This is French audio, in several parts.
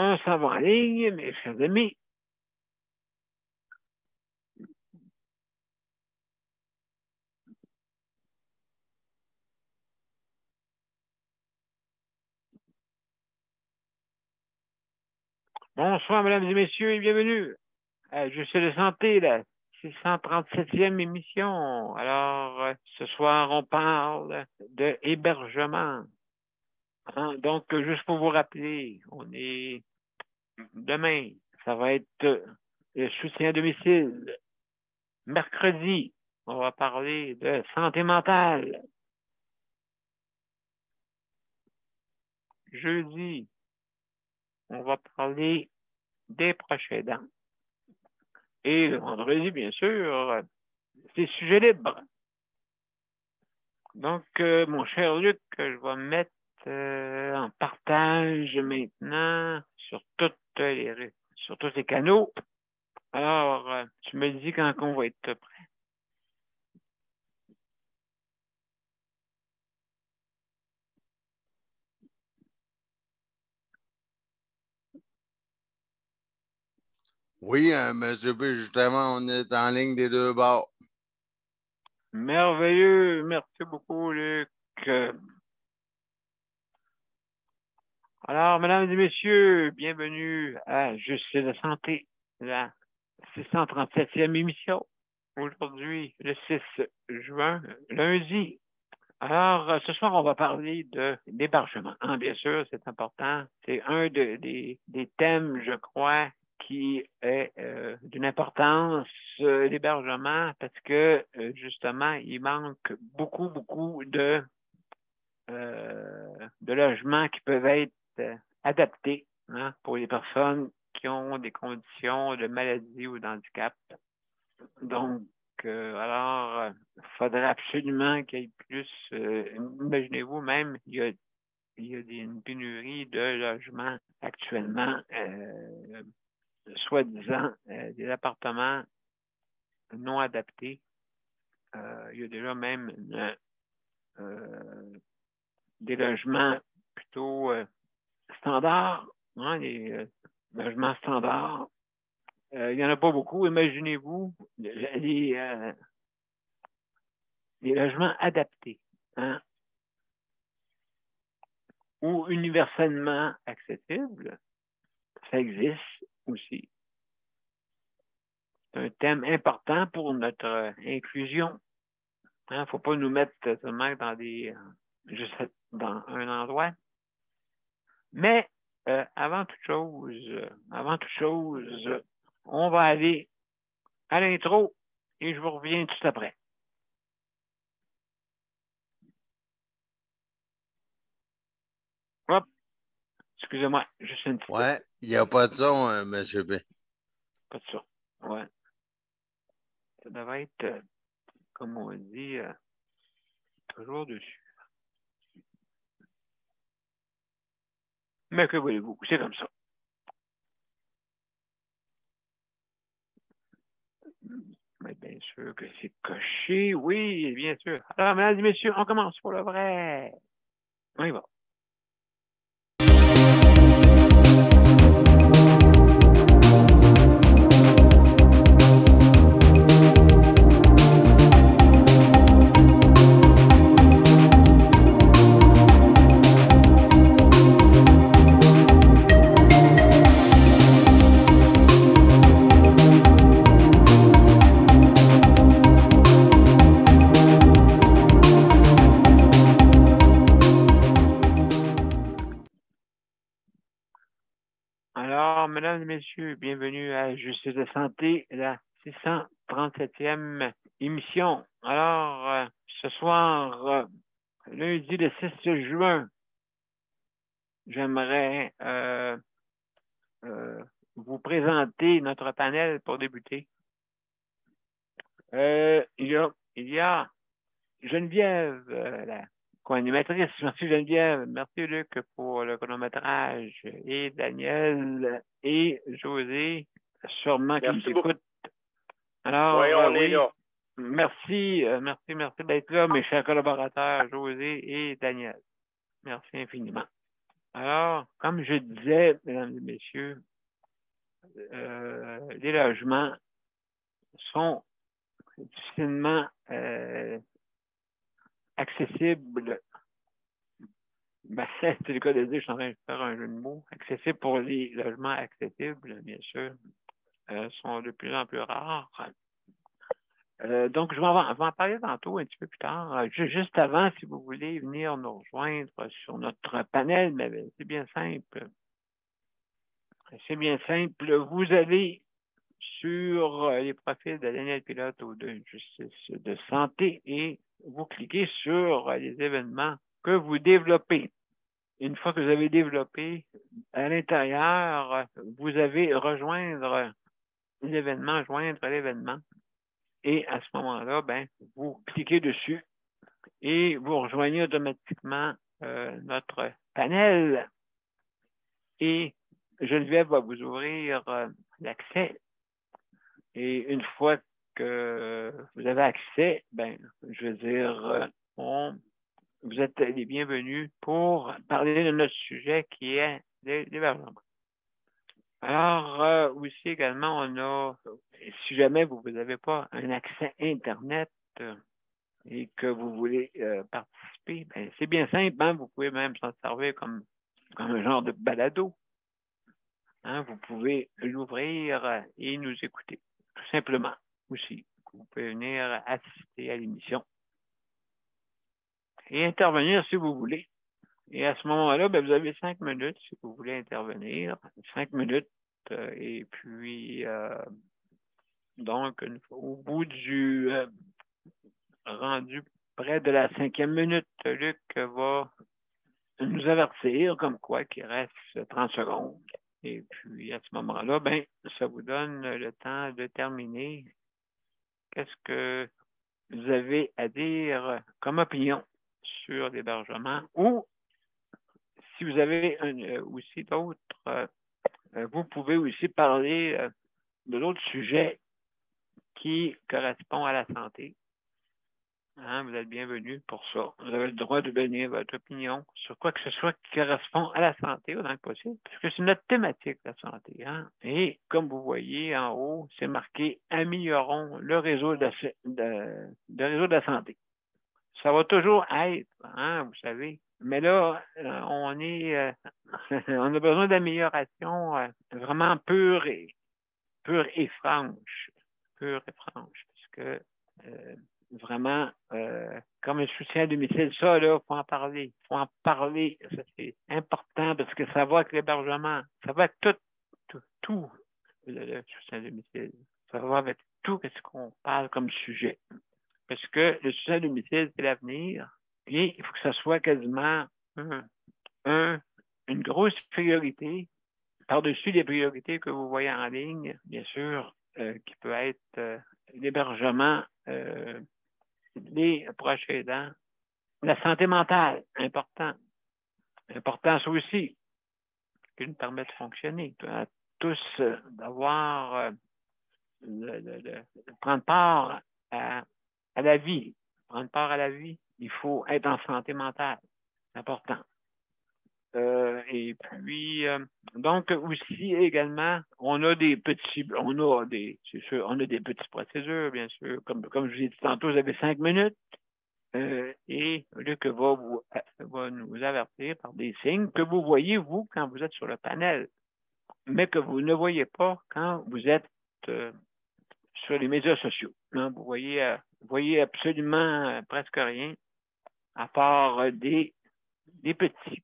On s'en va en ligne, mes chers amis. Bonsoir, mesdames et messieurs, et bienvenue à Juste de santé, la 637e émission. Alors, ce soir, on parle de hébergement. Donc, juste pour vous rappeler, on est demain, ça va être le soutien à domicile. Mercredi, on va parler de santé mentale. Jeudi, on va parler des proches aidants. Et le vendredi, bien sûr, c'est sujet libre. Donc, mon cher Luc, je vais me mettre en partage maintenant sur tous les canaux. Alors, tu me dis quand on va être prêt. Oui, monsieur B, justement, on est en ligne des deux bords. Merveilleux. Merci beaucoup, Luc. Alors, mesdames et messieurs, bienvenue à Juste la santé, la 637e émission. Aujourd'hui, le 6 juin, lundi. Alors, ce soir, on va parler d'hébergement. Bien sûr, c'est important. C'est un des thèmes, je crois, qui est d'une importance, l'hébergement, parce que, justement, il manque beaucoup de logements qui peuvent être adaptés pour les personnes qui ont des conditions de maladie ou d'handicap. Donc, alors, il faudrait absolument qu'il y ait plus. Imaginez-vous même, il y a une pénurie de logements actuellement, soi-disant des appartements non adaptés. Il y a déjà même des logements plutôt standards, les logements standards. Il n'y en a pas beaucoup. Imaginez-vous les logements adaptés, ou universellement accessibles. Ça existe aussi. C'est un thème important pour notre inclusion. Il ne faut pas nous mettre seulement juste dans un endroit. Mais avant toute chose, on va aller à l'intro et je vous reviens tout après. Hop, excusez-moi, juste une petite. Ouais, il n'y a pas de son, monsieur B. Pas de ça. Ouais. Ça devrait être, comme on dit, toujours dessus. Mais que voulez-vous? C'est comme ça. Mais bien sûr que c'est coché, oui, bien sûr. Alors, mesdames et messieurs, on commence pour le vrai. On y va. Alors, mesdames et messieurs, bienvenue à Justice de santé, la 637e émission. Alors, ce soir, lundi le 6 juin, j'aimerais vous présenter notre panel pour débuter. Il y a Geneviève, la co-animatrice. Merci Geneviève. Merci Luc pour le chronométrage. Et Daniel et José, sûrement qui nous écoutent. Alors, oui, on est là. Merci d'être là, mes chers collaborateurs, José et Daniel. Merci infiniment. Alors, comme je disais, mesdames et messieurs, les logements sont difficilement accessibles. Ben, c'est le cas de dire, je suis en train de faire un jeu de mots. Accessibles pour les logements accessibles, bien sûr, sont de plus en plus rares. Donc, je vais en parler tantôt, un petit peu plus tard. Juste avant, si vous voulez venir nous rejoindre sur notre panel, mais c'est bien simple. C'est bien simple. Vous allez sur les profils de Daniel Pilote ou de Justice de Santé et vous cliquez sur les événements que vous développez. Une fois que vous avez développé, à l'intérieur, vous avez rejoindre l'événement, joindre l'événement. Et à ce moment-là, ben, vous cliquez dessus et vous rejoignez automatiquement notre panel. Et Geneviève va vous ouvrir l'accès. Et une fois que vous avez accès, ben, je veux dire, vous êtes les bienvenus pour parler de notre sujet qui est l'hébergement. Alors, aussi également, on a, si jamais vous n'avez pas un accès Internet et que vous voulez participer, ben, c'est bien simple, hein, vous pouvez même s'en servir comme un genre de balado. Hein, vous pouvez l'ouvrir et nous écouter, tout simplement aussi. Vous pouvez venir assister à l'émission et intervenir si vous voulez. Et à ce moment-là, ben, vous avez 5 minutes si vous voulez intervenir. 5 minutes. Et puis, donc, au bout du rendu près de la 5e minute, Luc va nous avertir comme quoi qu'il reste 30 secondes. Et puis, à ce moment-là, ben, ça vous donne le temps de terminer. Qu'est-ce que vous avez à dire comme opinion sur l'hébergement ou si vous avez aussi d'autres, vous pouvez aussi parler de d'autres sujets qui correspondent à la santé. Hein, vous êtes bienvenus pour ça. Vous avez le droit de donner votre opinion sur quoi que ce soit qui correspond à la santé autant que possible, puisque c'est notre thématique, la santé. Hein? Et comme vous voyez en haut, c'est marqué « Améliorons le réseau de la santé ». Ça va toujours être, hein, vous savez. Mais là, on a besoin d'amélioration vraiment pure et franche. Pure et franche. Parce que vraiment, comme un soutien à domicile, ça, là, il faut en parler. Il faut en parler. Ça, c'est important parce que ça va avec l'hébergement. Ça va avec tout le soutien à domicile. Ça va avec tout ce qu'on parle comme sujet. Parce que le soutien à domicile, c'est l'avenir. Et il faut que ça soit quasiment une grosse priorité par-dessus les priorités que vous voyez en ligne, bien sûr, qui peut être l'hébergement, les proches aidants, la santé mentale, important. Important, ça aussi, qui nous permet de fonctionner. À tous d'avoir, de prendre part à la vie. Prendre part à la vie, il faut être en santé mentale. C'est important. Et puis, donc aussi également, on a des petites procédures, bien sûr. Comme je vous ai dit tantôt, vous avez 5 minutes. Et Luc va nous avertir par des signes que vous voyez, vous, quand vous êtes sur le panel, mais que vous ne voyez pas quand vous êtes sur les médias sociaux. Hein? Vous voyez absolument presque rien, à part des petits.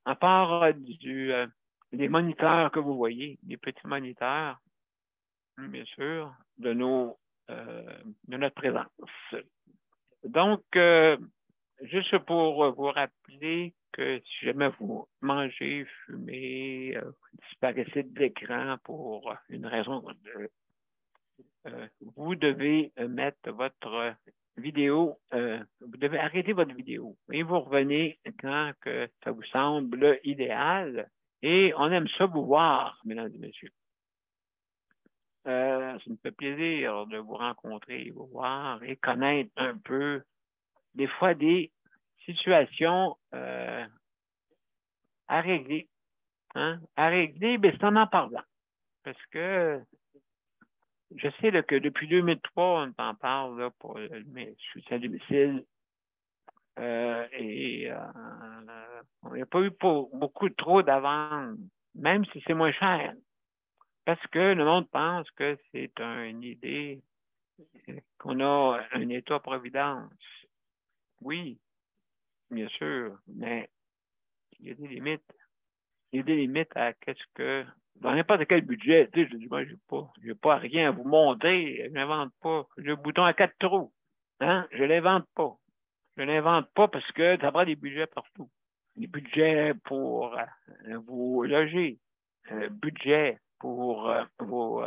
À part des moniteurs que vous voyez, des petits moniteurs, bien sûr, de notre présence. Donc, juste pour vous rappeler que si jamais vous mangez, fumez, disparaissez de l'écran pour une raison, vous devez mettre votre vidéo, vous devez arrêter votre vidéo et vous revenez quand que ça vous semble idéal. Et on aime ça vous voir, mesdames et messieurs. Ça me fait plaisir de vous rencontrer, vous voir et connaître un peu, des fois, des situations à régler. Hein? À régler, ben, c'est en parlant. Parce que je sais là, que depuis 2003, on t'en parle là, pour le soutien à domicile. On n'a pas eu beaucoup trop d'avance, même si c'est moins cher. Parce que le monde pense que c'est une idée qu'on a un État-providence. Oui, bien sûr, mais il y a des limites. Il y a des limites à qu'est-ce que. Dans n'importe quel budget, tu sais, je dis, moi, j'ai pas rien à vous montrer, je n'invente pas. J'ai le bouton à 4 trous. Hein? Je l'invente pas. Je l'invente pas parce que ça prend des budgets partout. Des budgets pour vous loger, budget pour vos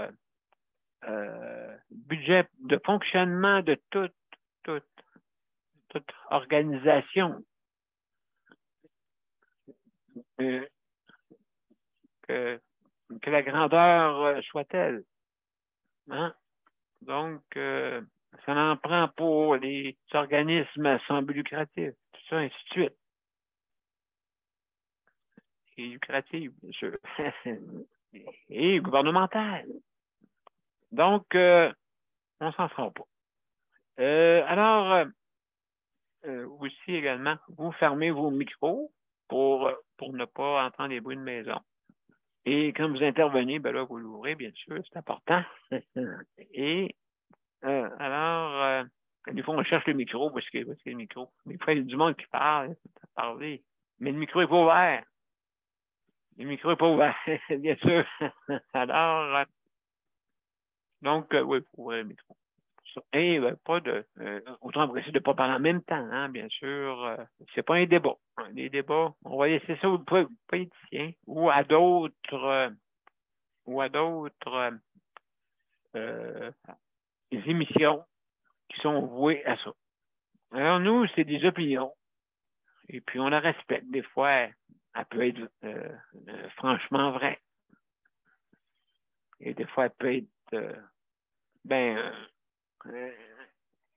budget de fonctionnement de toute, toute organisation, euh, que, que la grandeur soit-elle. Hein? Donc, ça en prend pour les organismes sans but lucratif, tout ça, ainsi de suite. Et lucratif, bien sûr. Et gouvernemental. Donc, on s'en sera pas. Alors, aussi également, vous fermez vos micros pour ne pas entendre les bruits de maison. Et quand vous intervenez, ben là, vous l'ouvrez, bien sûr, c'est important. Et alors, des fois, on cherche le micro, parce que le micro. Des fois, il y a du monde qui parle, parler. Mais le micro n'est pas ouvert. Le micro n'est pas ouvert, bien sûr. Alors, donc, oui, il faut ouvrir le micro. Et pas de. Autant pour essayer de ne pas parler en même temps, hein, bien sûr. C'est pas un débat. Les débats, on va laisser ça aux politiciens ou à d'autres euh, émissions qui sont vouées à ça. Alors, nous, c'est des opinions. Et puis, on la respecte. Des fois, elle peut être franchement vraie. Et des fois, elle peut être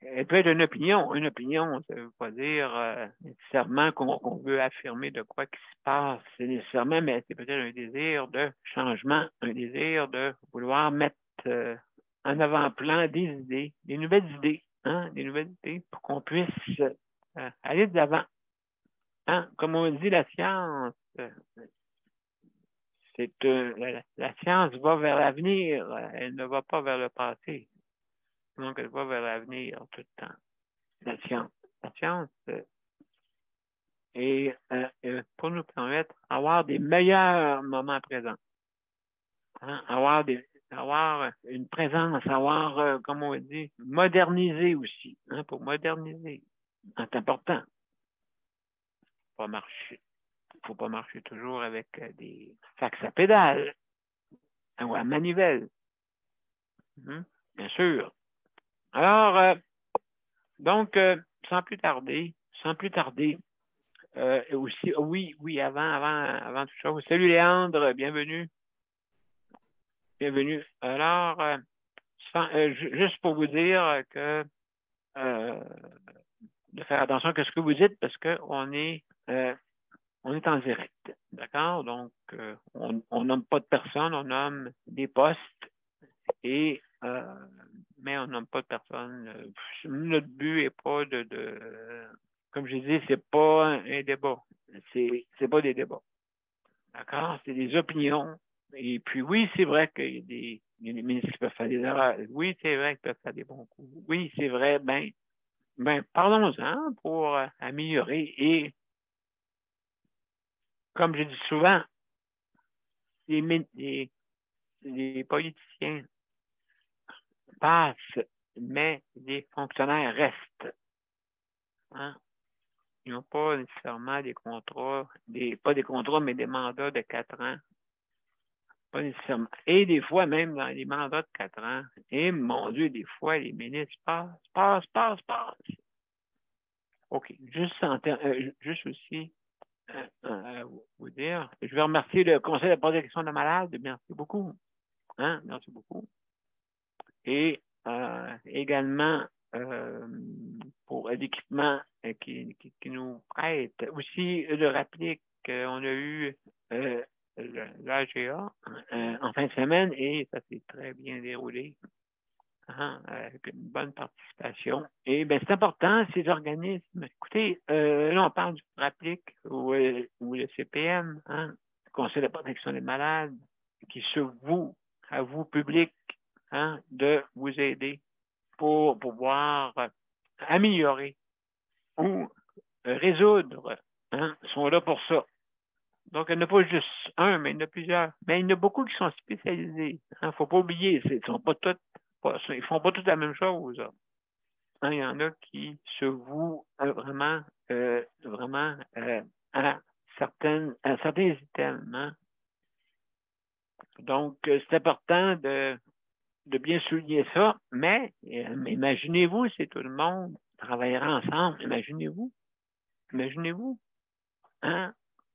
elle peut être une opinion. Une opinion, ça ne veut pas dire nécessairement qu'on veut affirmer de quoi qui se passe nécessairement, mais c'est peut-être un désir de changement, un désir de vouloir mettre en avant-plan des nouvelles idées, hein, des nouvelles idées pour qu'on puisse aller de l'avant. Hein? Comme on dit, la science, la science va vers l'avenir, elle ne va pas vers le passé. Donc, elle va vers l'avenir tout le temps. La science. La science est pour nous permettre d'avoir des meilleurs moments présents. Hein? Avoir une présence, avoir, comme on dit, moderniser aussi. Hein? Pour moderniser. C'est important. Pas marcher. Il ne faut pas marcher toujours avec des sacs à pédales ou à manivelle. Bien sûr. Alors, donc, sans plus tarder, aussi, oui, avant toute chose. Salut Léandre, bienvenue. Bienvenue. Alors, juste pour vous dire que de faire attention à ce que vous dites parce qu'on est en direct. D'accord? Donc, on nomme pas de personnes, on nomme des postes et mais on nomme pas de personnes. Notre but n'est pas comme je dis, c'est pas un débat. C'est pas des débats. D'accord? C'est des opinions. Et puis, oui, c'est vrai qu'il y a des ministres qui peuvent faire des erreurs. Oui, c'est vrai qu'ils peuvent faire des bons coups. Oui, c'est vrai. Parlons-en pour améliorer. Et, comme je dis souvent, les politiciens passent, mais les fonctionnaires restent. Hein? Ils n'ont pas nécessairement des contrats, pas des contrats, mais des mandats de 4 ans. Pas nécessairement. Et des fois, même dans les mandats de 4 ans, et mon Dieu, des fois, les ministres passent. OK. Juste aussi vous dire, je vais remercier le Conseil de protection de malades. Merci beaucoup. Hein? Merci beaucoup. Et également pour l'équipement qui nous prête. Aussi, de rappeler on a eu l'AGA en fin de semaine et ça s'est très bien déroulé. Avec une bonne participation. Et bien, c'est important, ces organismes. Écoutez, là, on parle du RAPLIC ou le CPM, le Conseil de protection des malades, qui se voue à vous, public, de vous aider pour pouvoir améliorer ou résoudre. Ils sont là pour ça. Donc, il n'y en a pas juste un, mais il y en a plusieurs. Mais il y en a beaucoup qui sont spécialisés. Il ne faut pas oublier, ils ne font pas toutes la même chose. Il y en a qui se vouent vraiment à certains items. Donc, c'est important de bien souligner ça, mais imaginez-vous si tout le monde travaillerait ensemble. Imaginez-vous.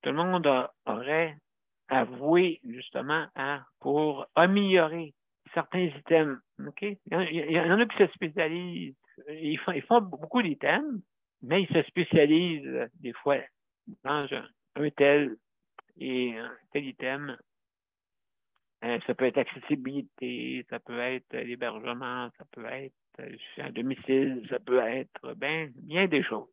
Tout le monde aurait avoué justement pour améliorer certains items. OK? Il y en a qui se spécialisent. Ils font beaucoup d'items, mais ils se spécialisent des fois dans un tel item. Ça peut être accessibilité, ça peut être l'hébergement, ça peut être à domicile, ça peut être bien des choses.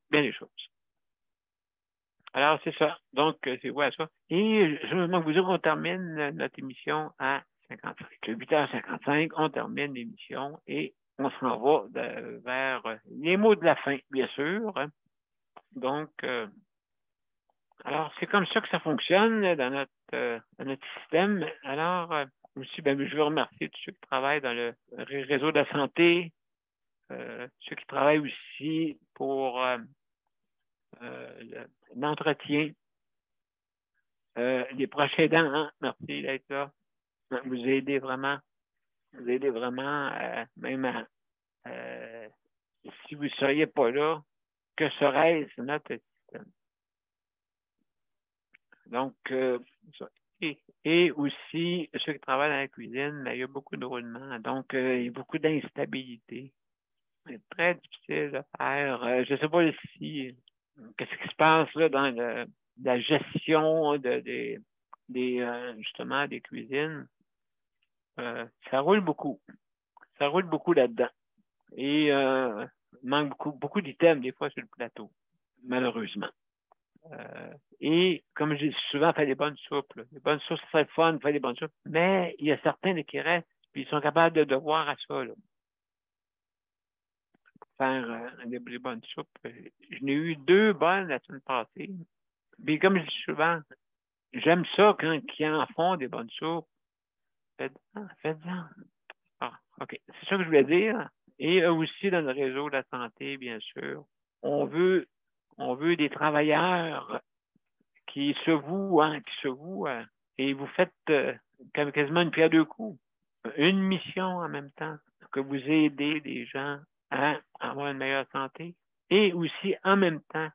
Alors, c'est ça. Donc, c'est voilà ça. Et je me vous dire qu'on termine notre émission à 55. Le 8h55, on termine l'émission et on s'en va vers les mots de la fin, bien sûr. Donc, alors, c'est comme ça que ça fonctionne dans notre système. Alors, aussi, je veux remercier tous ceux qui travaillent dans le réseau de la santé, ceux qui travaillent aussi pour l'entretien. Les proches aidants, merci d'être là. Vous aidez vraiment. Même si vous ne seriez pas là, que serait-ce notre système? Donc, et aussi, ceux qui travaillent dans la cuisine, il y a beaucoup de roulements. Donc, il y a beaucoup d'instabilité. C'est très difficile de faire. Je ne sais pas si qu'est-ce qui se passe là dans la gestion justement des cuisines. Ça roule beaucoup. Ça roule beaucoup là-dedans. Et il manque beaucoup d'items des fois sur le plateau, malheureusement. Et comme je dis souvent, faire des bonnes soupes. Les bonnes soupes, c'est très fun, faire des bonnes soupes. Mais il y a certains qui restent, puis ils sont capables de voir à ça. Là. Faire des bonnes soupes. Je n'ai eu 2 bonnes la semaine passée. Puis comme je dis souvent, j'aime ça quand ils en font des bonnes soupes. Faites-en. Ah, OK. C'est ça que je voulais dire. Et aussi dans le réseau de la santé, bien sûr. On veut des travailleurs qui se vouent, et vous faites quasiment une pierre deux coups. Une mission en même temps, que vous aidez les gens à avoir une meilleure santé. Et aussi, en même temps,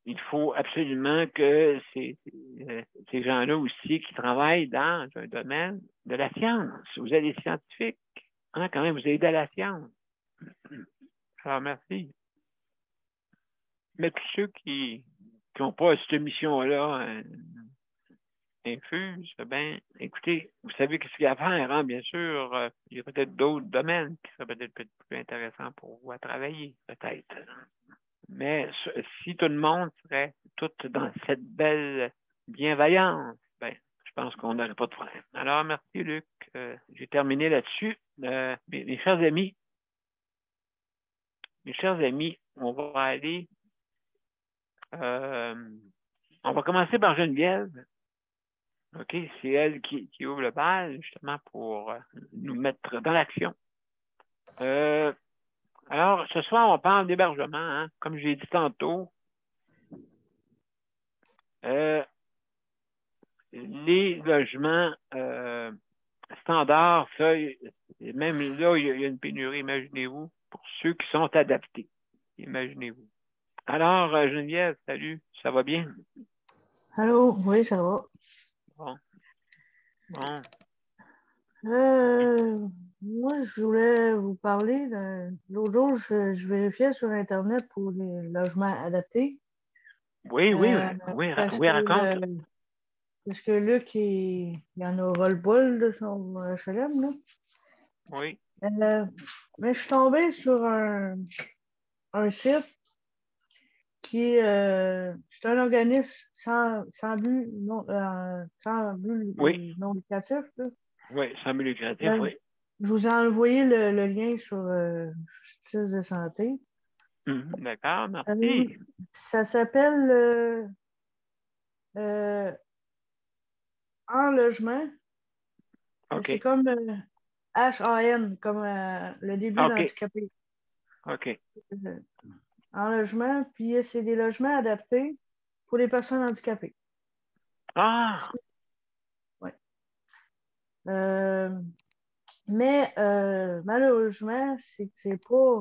il faut absolument que ces gens-là aussi qui travaillent dans un domaine de la science. Vous êtes des scientifiques. Quand même, vous aidez à la science. Alors, merci. Mais tous ceux qui n'ont pas cette mission-là infuse, écoutez, vous savez ce qu'il y a à faire, bien sûr. Il y a peut-être d'autres domaines qui seraient peut-être plus intéressants pour vous à travailler, peut-être. Mais si tout le monde serait tout dans cette belle bienveillance, je pense qu'on n'aurait pas de problème. Alors, merci, Luc. J'ai terminé là-dessus. Mes chers amis, on va aller. On va commencer par Geneviève. OK, c'est elle qui ouvre le bal, justement, pour nous mettre dans l'action. Alors, ce soir, on parle d'hébergement, comme j'ai dit tantôt. Les logements standards, ça, même là, il y a une pénurie, imaginez-vous, pour ceux qui sont adaptés. Imaginez-vous. Alors, Geneviève, salut, ça va bien? Allô, oui, ça va. Bon. Moi, je voulais vous parler l'autre jour, je vérifiais sur Internet pour les logements adaptés. Oui, oui, euh, oui, parce oui, que, raconte. parce que Luc, il en a ras-le-bol de son HLM, là. Oui, Mais je suis tombée sur un site qui est c'est un organisme sans but oui, non lucratif, là. oui, sans but lucratif, Euh, oui. je vous ai envoyé le lien sur Justice de santé. D'accord, Euh, merci. Ça s'appelle euh, En logement. C'est OK, comme HAN, comme le début OK, d'handicapé. OK. Euh, En logement, puis c'est des logements adaptés pour les personnes handicapées. Ah, Ouais. Euh, mais malheureusement, c'est pas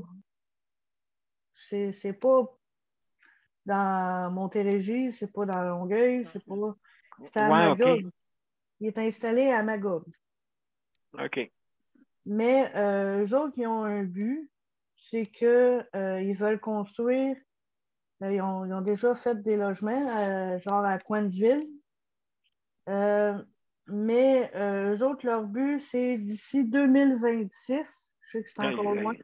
dans Montérégie, c'est pas dans Longueuil, c'est à ouais, OK, Magog. Il est installé à Magog. OK, Mais eux autres, ils ont un but, c'est que ils veulent construire, ils ont déjà fait des logements, genre à Coinsville. Euh, mais eux autres, leur but, c'est d'ici 2026, je sais que c'est aïe, encore loin, aïe.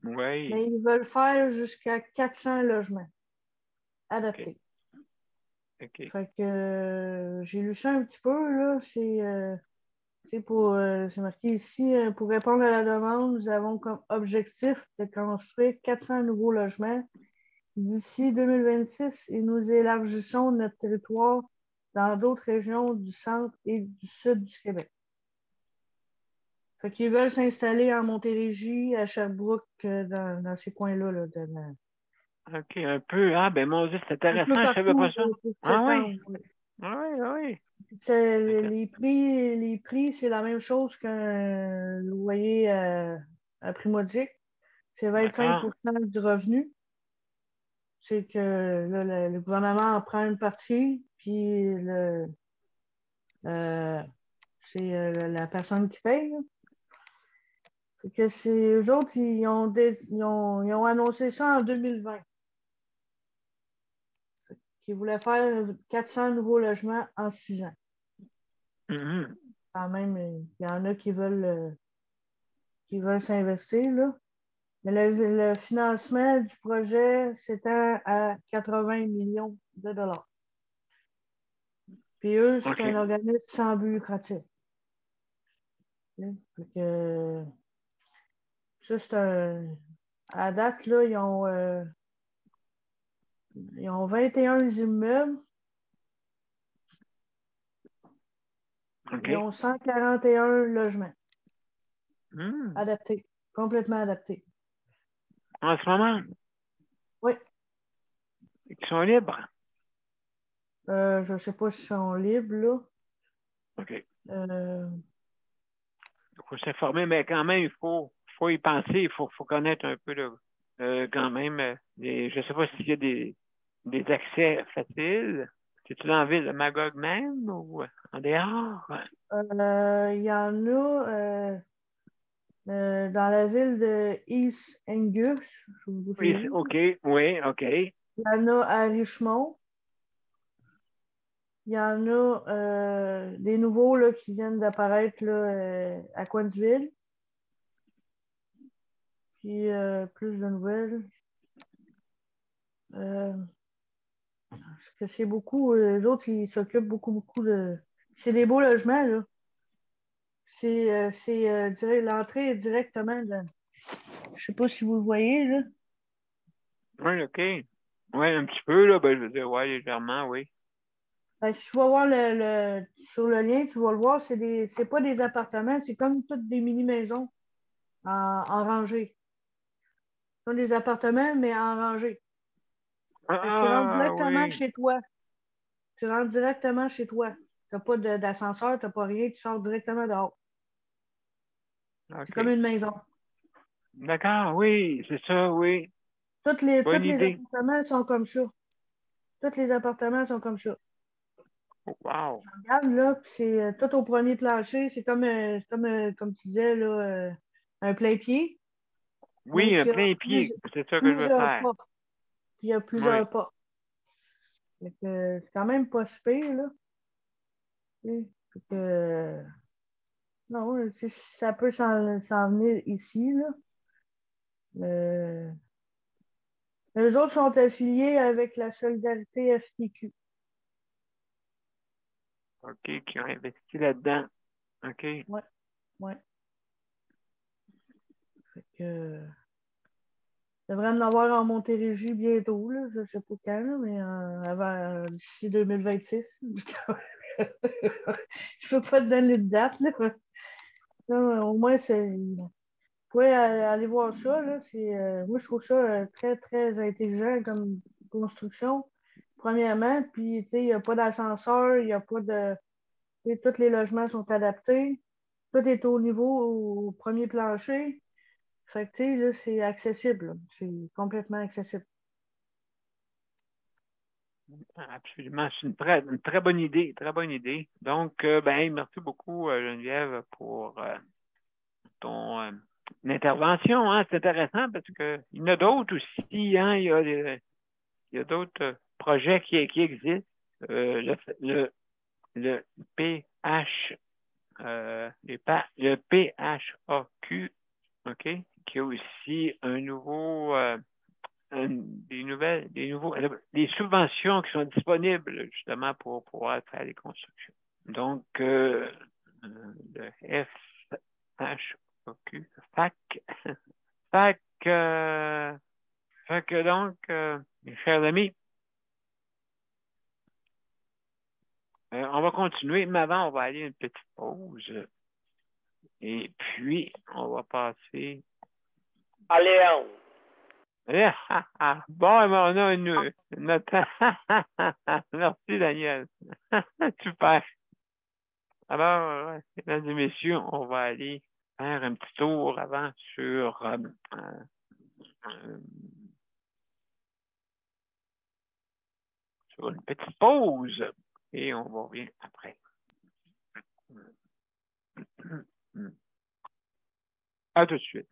Oui, mais ils veulent faire jusqu'à 400 logements OK, adaptés. OK, Fait que j'ai lu ça un petit peu, là, c'est marqué ici, pour répondre à la demande, nous avons comme objectif de construire 400 nouveaux logements d'ici 2026 et nous élargissons notre territoire dans d'autres régions du centre et du sud du Québec. Fait qu'ils veulent s'installer en Montérégie, à Sherbrooke, dans ces coins-là, là, OK, un peu. Ah, ben mon Dieu, c'est un peu intéressant, je savais pas partout ça. pour Ah oui, s'étendre. Ouais. ah oui, ah oui. Les prix, c'est la même chose qu'un loyer à prix modique. C'est 25 D'accord, du revenu. C'est que là, le gouvernement en prend une partie, puis euh, c'est la personne qui paye, là. Fait que c'est eux autres, ils ont annoncé ça en 2020, qu'ils voulaient faire 400 nouveaux logements en 6 ans. mhm, Quand même, il y en a qui veulent s'investir, là. Mais le financement du projet s'étend à 80 millions de dollars. Puis eux, c'est un OK, organisme sans but lucratif. Fait que, ça, à date, là, ils ont 21 immeubles, ils OK. ont 141 logements Hmm. adaptés, complètement adaptés. En ce moment, Oui, ils sont libres. je ne sais pas s'ils sont libres, là. OK. Euh, Il faut s'informer, mais quand même, faut y penser, faut connaître un peu là, quand même. Je ne sais pas s'il y a des accès faciles. C'est-tu dans la ville de Magog même ou en dehors? il y en a dans la ville de East Angus, je sais pas c'est Oui, où. OK, oui, OK. Il y en a à Richmond. Il y en a des nouveaux là, qui viennent d'apparaître là, à Coinsville. Puis plus de nouvelles. Euh, Parce que c'est beaucoup, les autres, ils s'occupent beaucoup de. C'est des beaux logements, là. L'entrée est directement dans. Je sais pas si vous le voyez, là. Oui, OK. Oui, un petit peu, là, ben, je veux dire, oui, légèrement, oui. Ben, si tu vas voir sur le lien, tu vas le voir, c'est pas des appartements, c'est comme toutes des mini-maisons en rangée. Ce sont des appartements, mais en rangée. Fait que tu rentres Ah, directement oui. chez toi. Tu rentres directement chez toi. Tu n'as pas d'ascenseur, tu n'as pas rien, tu sors directement dehors. C'est comme OK. une maison. D'accord, oui, c'est ça, oui. Tous Bonne les idée. appartements sont comme ça. Tous les appartements sont comme ça. Wow. Regarde, là, puis c'est tout au premier plancher. C'est comme tu disais, là, un plein pied. Oui, mais un qui a plein pied. C'est ça que je veux plusieurs faire. pas. Puis il y a Oui. plusieurs pas. Fait que c'est quand même pas super, là. Fait que, non, ça peut s'en venir ici, là. Les autres sont affiliés avec la Solidarité FTQ. OK, qui ont investi là-dedans. OK. Ouais. Fait que, je devrais en avoir en Montérégie bientôt, là. Je sais pas quand, là, mais avant, d'ici 2026. Je peux pas te donner de date, là. Non, au moins, vous pouvez aller voir ça, là. Moi, je trouve ça très, très intelligent comme construction, premièrement. Puis, tu sais, il n'y a pas d'ascenseur, il n'y a pas de... tu sais, tous les logements sont adaptés. Tout est au niveau, au premier plancher. Fait que, tu sais, là, c'est accessible, là. C'est complètement accessible. Absolument. C'est une très bonne idée. Très bonne idée. Donc, ben, merci beaucoup, Geneviève, pour ton intervention. Hein. C'est intéressant parce qu'il y en a d'autres aussi. Hein. Il y a d'autres projets qui existent. Le PH, le PHAQ, OK, qui a aussi un nouveau, des subventions qui sont disponibles justement pour pouvoir faire les constructions. Donc, le FHAQ, FAC, donc, mes chers amis, on va continuer, mais avant, on va aller à une petite pause. Et puis, on va passer. Léon. Bon, on a notre... Merci, Daniel. Super. Alors, mesdames et messieurs, on va aller faire un petit tour avant sur une petite pause et on va revenir après. À tout de suite.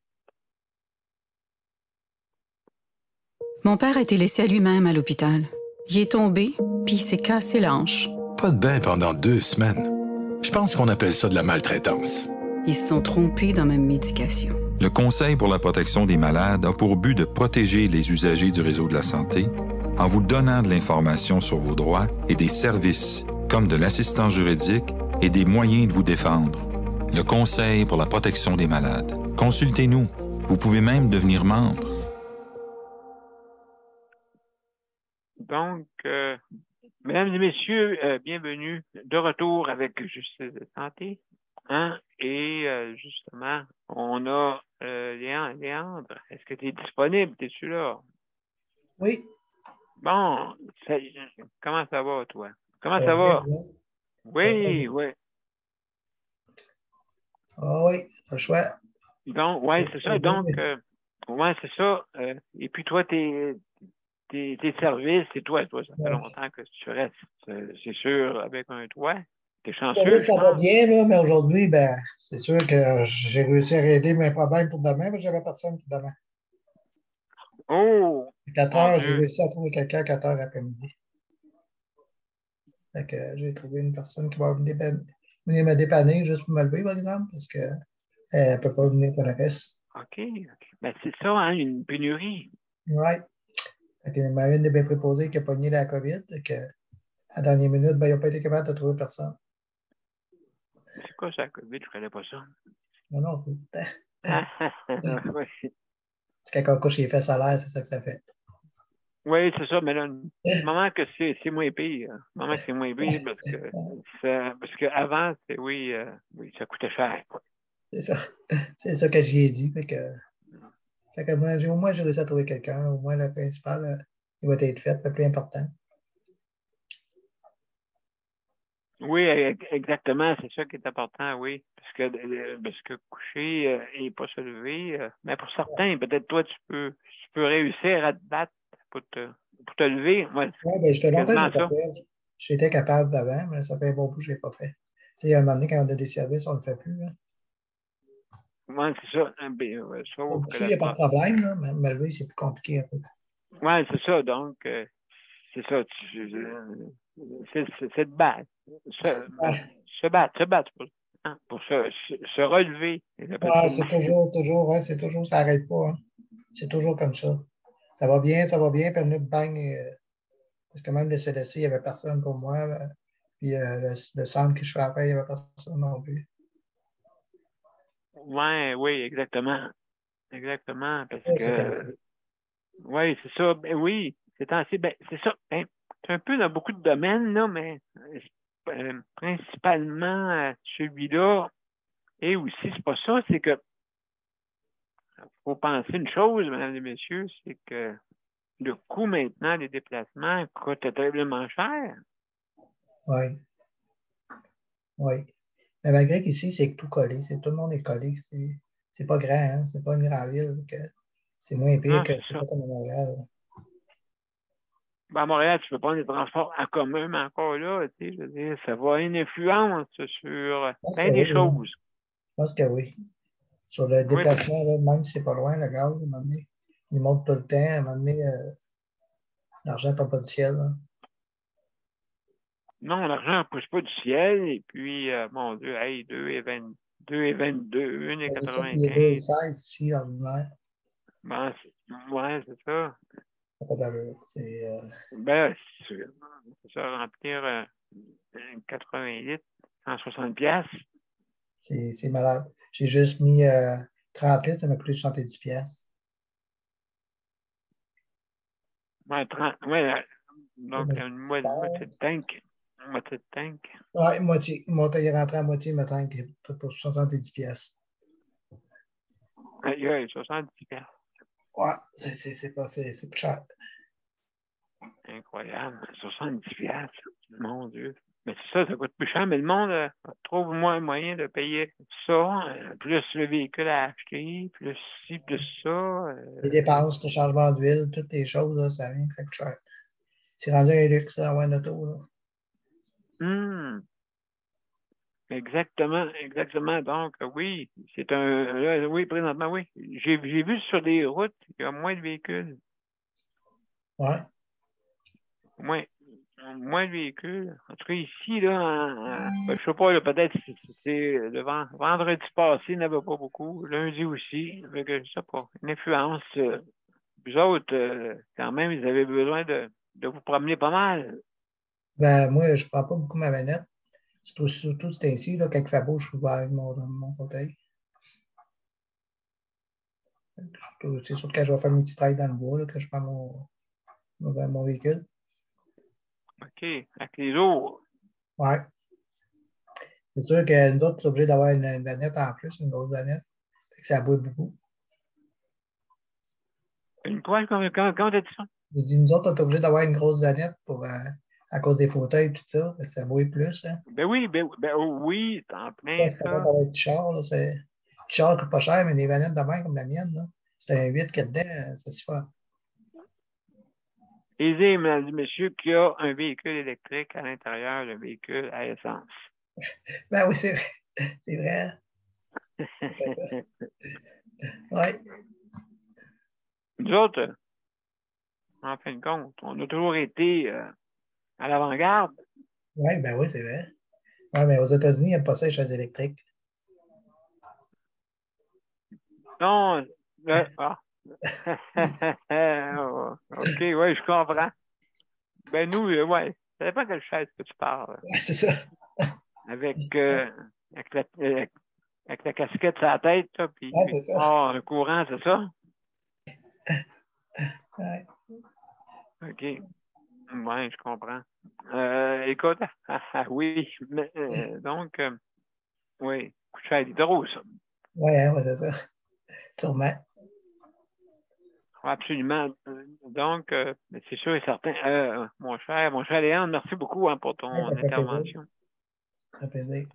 Mon père a été laissé à lui-même à l'hôpital. Il est tombé, puis il s'est cassé la hanche. Pas de bain pendant 2 semaines. Je pense qu'on appelle ça de la maltraitance. Ils se sont trompés dans ma médication. Le Conseil pour la protection des malades a pour but de protéger les usagers du réseau de la santé en vous donnant de l'information sur vos droits et des services comme de l'assistance juridique et des moyens de vous défendre. Le Conseil pour la protection des malades. Consultez-nous. Vous pouvez même devenir membre. Donc, mesdames et messieurs, bienvenue de retour avec Justice de santé. Hein? Et justement, on a Léandre. Est-ce que tu es disponible? Es-tu là? Oui. Bon, comment ça va, toi? Comment ça va? Oui, oui. Ah oui, c'est pas chouette. Donc, oui, c'est ça. Donc, oui, c'est ça. Et puis toi, tes services, c'est toi, ça fait longtemps que tu restes, c'est sûr, avec un toit. T'es chanceux. Ça va bien, là, mais aujourd'hui, ben, c'est sûr que j'ai réussi à régler mes problèmes pour demain, mais j'avais personne pour demain. Oh! À 4 heures, j'ai réussi à trouver quelqu'un à 4 heures après-midi. Fait que j'ai trouvé une personne qui va venir me dépanner juste pour me lever, par exemple, parce qu'elle ne peut pas venir pour le reste. OK. Ben, c'est ça, hein, une pénurie. Oui. Il y en a une de mes préposés qui a pogné la COVID, que à la dernière minute, ben, ils n'ont pas été capables de trouver personne. C'est quoi ça, la COVID? Je ne connais pas ça. Non. Oui. C'est quand on couche les fesses à l'air, c'est ça que ça fait. Oui, c'est ça, mais là, du moment que c'est moins pire. Du moment que c'est moins pire, parce qu'avant, oui, ça coûtait cher. C'est ça. C'est ça que j'y ai dit. Fait que moi, au moins, j'ai réussi à trouver quelqu'un. Au moins, le principal, il va être fait, le plus important. Oui, exactement, c'est ça qui est important, oui. Parce que coucher et pas se lever, mais pour certains, peut-être toi, tu peux réussir à te battre pour te lever. Oui, ben, j'étais longtemps que je l'ai pas fait. J'étais capable avant, mais ça fait un bon bout que je ne l'ai pas fait. Tu sais, à un moment donné, quand on a des services, on ne le fait plus. Hein. Oui, c'est ça. Sauf que Il n'y a pas de problème, là. Me lever, c'est plus compliqué un peu. Oui, c'est ça. Donc, c'est ça. C'est de battre. Se battre pour se relever. Ouais, c'est toujours, ça n'arrête pas. Hein. C'est toujours comme ça. Ça va bien, puis après, bang. Parce que même le CDC, il n'y avait personne pour moi. Puis le centre que je fais après, il n'y avait personne non plus. Oui, exactement. Exactement. Parce Ouais, que, oui, c'est ça. Ben oui, c'est ainsi. Ben, c'est ça. Ben, c'est un peu dans beaucoup de domaines, là, mais principalement celui-là. Et aussi, c'est pas ça, c'est que faut penser une chose, mesdames et messieurs, c'est que le coût maintenant des déplacements coûte terriblement cher. Oui. Oui. Mais malgré qu'ici, c'est tout collé. Tout le monde est collé. C'est pas grand, hein? C'est pas une grande ville. C'est moins pire Non, que c'est c'est ça. pas comme à Montréal. Ben, à Montréal, tu peux prendre des transports en commun, mais encore là, tu sais, je veux dire, ça va avoir une influence sur Je pense plein que des oui, hein. choses. Je pense que oui. Sur le Oui, déplacement, là, même si c'est pas loin, le gaz, à un moment donné, il monte tout le temps. À un moment donné, l'argent tombe pas du ciel. Hein. non, l'argent ne pousse pas du ciel, et puis, mon Dieu, hey, 2,22, Il est ça, puis il est 1,95. 2,16 ici, ordinaire. Ben, ouais, c'est ça. Ça n'a pas d'allure. Ben, c'est ça, remplir 80 litres, 160 piastres. C'est malade. J'ai juste mis 30 litres, ça m'a coûté 70 pièces. Ouais, 30, ouais, donc une moitié de tank. Une moitié de tank. Ouais, moitié. Il est rentré à moitié, ma tank pour 70 pièces. Aïe, aïe, 70 piastres. Ouais, c'est plus cher. Incroyable. 70 piastres. Mon Dieu. Mais c'est ça coûte plus cher, mais le monde trouve moins un moyen de payer ça, plus le véhicule à acheter, plus ci, plus ça. Les dépenses, le changement d'huile, toutes les choses, là, ça vient, ça coûte cher. C'est rendu un luxe, là, avoir une auto. Là. Exactement, exactement. Donc, oui, c'est oui, présentement, oui. J'ai vu sur des routes, il y a moins de véhicules. Ouais. Moins de véhicules. En tout cas, ici, là, ben, je sais pas, là, peut-être c'est le vendredi passé, il n'y en avait pas beaucoup. Lundi aussi. Fait que, je sais pas. Une influence. Vous autres, quand même, ils avaient besoin de vous promener pas mal. Ben, moi, je ne prends pas beaucoup ma manette. Surtout c'est ainsi, là, quand il fait beau, je peux avec mon fauteuil. C'est surtout quand je vais faire mes petits trails dans le bois, là, que je prends mon véhicule. OK. Avec les autres. Ouais. C'est sûr que nous autres, on est obligés d'avoir une vanette en plus, une grosse vanette. Ça boit beaucoup. Une quoi? Comment t'as dit ça? Je dis, nous autres, on est obligés d'avoir une grosse vanette à cause des fauteuils et tout ça. Parce que ça boit plus. Hein. Ben oui, oui, t'es en plein C'est pas ça ça. d'avoir un petit char. Là, petit char coûte pas cher, mais des vanettes de main comme la mienne, là, c'est un 8 qu'il y a dedans, c'est super. Aisé, mesdames et messieurs, qui a un véhicule électrique à l'intérieur d'un véhicule à essence. Ben oui, c'est vrai. C'est vrai. Oui. Nous autres, en fin de compte, on a toujours été à l'avant-garde. Oui, ben oui, c'est vrai. Oui, mais aux États-Unis, ils n'aiment pas ça, les chaises électriques. Non, OK, oui, je comprends. Ben nous, ouais, ça dépend quelle chaise que tu parles. Oui, c'est ça. Avec, avec la casquette sur la tête, puis Oui, c'est ça. le courant, c'est ça? Ouais. OK. Oui, je comprends. Écoute, oui, mais, donc, oui, coup de chaise d'hydro, ça. Oui, hein, ouais, c'est ça. Sûrement. Absolument. Donc, c'est sûr et certain. Mon cher Léon, merci beaucoup pour Ouais, ton ça fait plaisir. intervention. Ça fait plaisir.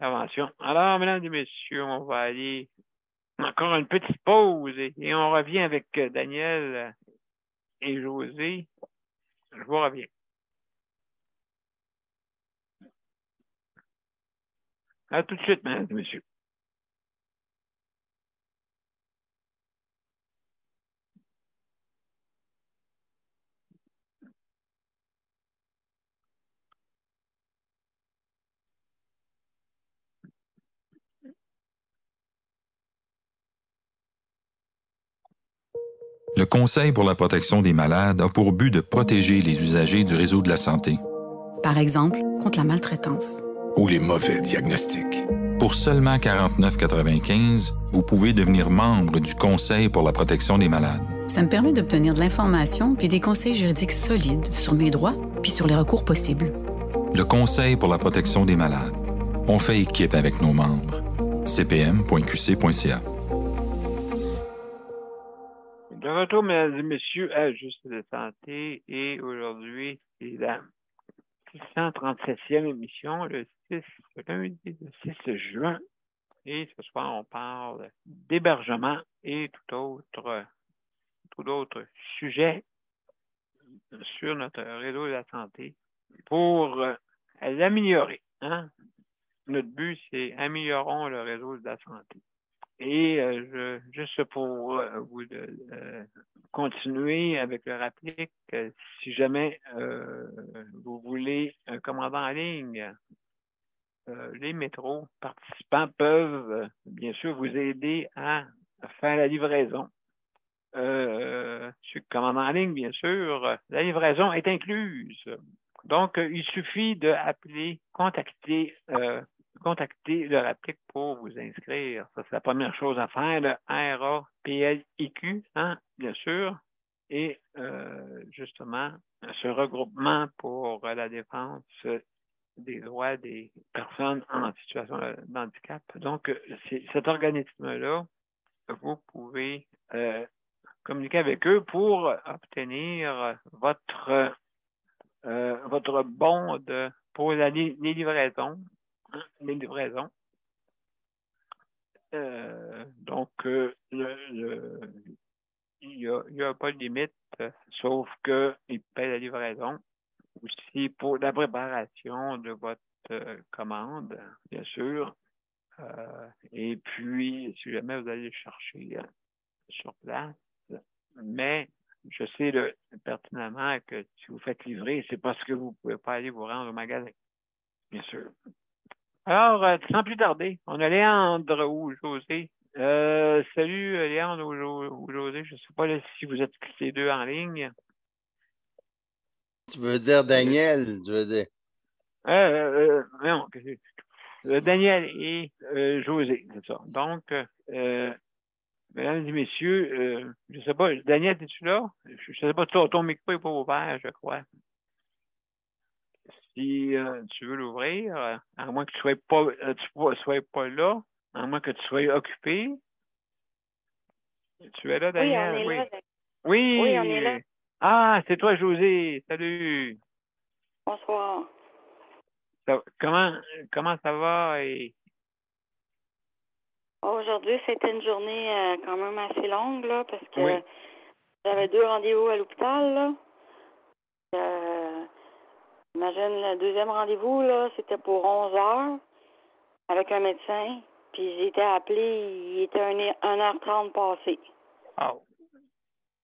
Alors, mesdames et messieurs, on va aller encore une petite pause et on revient avec Daniel et José. Je vous reviens. À tout de suite, mesdames et messieurs. Le Conseil pour la protection des malades a pour but de protéger les usagers du réseau de la santé. Par exemple, contre la maltraitance. Ou les mauvais diagnostics. Pour seulement 49,95 $, vous pouvez devenir membre du Conseil pour la protection des malades. Ça me permet d'obtenir de l'information puis des conseils juridiques solides sur mes droits puis sur les recours possibles. Le Conseil pour la protection des malades. On fait équipe avec nos membres. cpm.qc.ca. De retour, mesdames et messieurs, à Juste de santé, et aujourd'hui, c'est la 637e émission, lundi, le 6 juin. Et ce soir, on parle d'hébergement et tout autre sujet sur notre réseau de la santé pour l'améliorer. Hein? Notre but, c'est améliorons le réseau de la santé. Et juste pour vous continuer avec le rappeler que si jamais vous voulez un commandant en ligne, les métros participants peuvent bien sûr vous aider à faire la livraison. Sur le commandant en ligne, bien sûr, la livraison est incluse. Donc, il suffit d'appeler, contacter le RAPLIC pour vous inscrire. Ça, c'est la première chose à faire, le RAPLIQ, hein, bien sûr. Et justement, ce regroupement pour la défense des droits des personnes en situation de handicap. Donc, cet organisme-là, vous pouvez communiquer avec eux pour obtenir votre bon pour les livraisons. Hein, les livraisons. Donc, il n'y a pas de limite, sauf qu'il paie la livraison. Aussi pour la préparation de votre commande, bien sûr. Et puis, si jamais vous allez le chercher sur place, mais je sais pertinemment que si vous faites livrer, c'est parce que vous ne pouvez pas aller vous rendre au magasin, bien sûr. Alors, sans plus tarder, on a Léandre ou José. Salut Léandre ou José, je ne sais pas là, si vous êtes les deux en ligne. Tu veux dire Daniel, tu veux dire? Non, Daniel et José, c'est ça. Donc, mesdames et messieurs, je ne sais pas, Daniel, es-tu là? Je ne sais pas, ton micro n'est pas ouvert, je crois. Si tu veux l'ouvrir, à moins que tu ne sois pas là, à moins que tu sois occupé. Tu es là, Daniel? Oui, on est là. Oui, on est là. Ah, c'est toi, José. Salut. Bonsoir. Comment ça va? Aujourd'hui, c'était une journée quand même assez longue, là, parce que j'avais 2 rendez-vous à l'hôpital, là. Imagine, le deuxième rendez-vous, là, c'était pour 11 heures avec un médecin. Puis j'ai été appelée, il était 1h30 passé. Oh.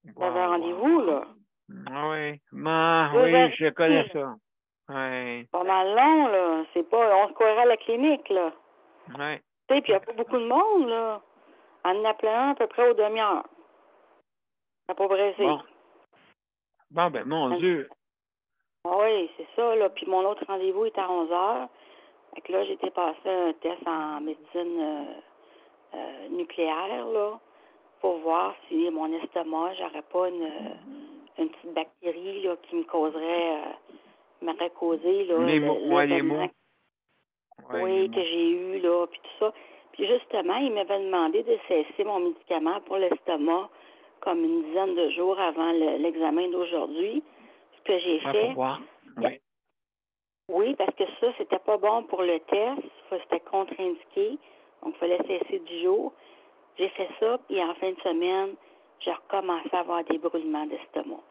J'avais un rendez-vous, là. Oui, oui, je connais ça. Oui. Pas mal long, là. C'est pas, on se croirait à la clinique, là. Oui. Tu sais, puis il n'y a pas beaucoup de monde, là. En appelant à peu près aux demi-heures. Ça n'a pas pressé. Bon, ben, mon Dieu. Oui, c'est ça, là. Puis mon autre rendez-vous est à 11 heures. Fait que là, j'ai été passer un test en médecine nucléaire, là, pour voir si mon estomac, j'aurais pas une petite bactérie, là, qui m'aurait causé, là, les mots. Oui, que j'ai eu, là, puis tout ça. Puis justement, il m'avait demandé de cesser mon médicament pour l'estomac comme une dizaine de jours avant l'examen d'aujourd'hui. Ce que j'ai fait. Oui. Oui, parce que ça, c'était pas bon pour le test. C'était contre-indiqué. Donc, il fallait cesser 10 jours. J'ai fait ça, puis en fin de semaine, j'ai recommencé à avoir des brûlements d'estomac.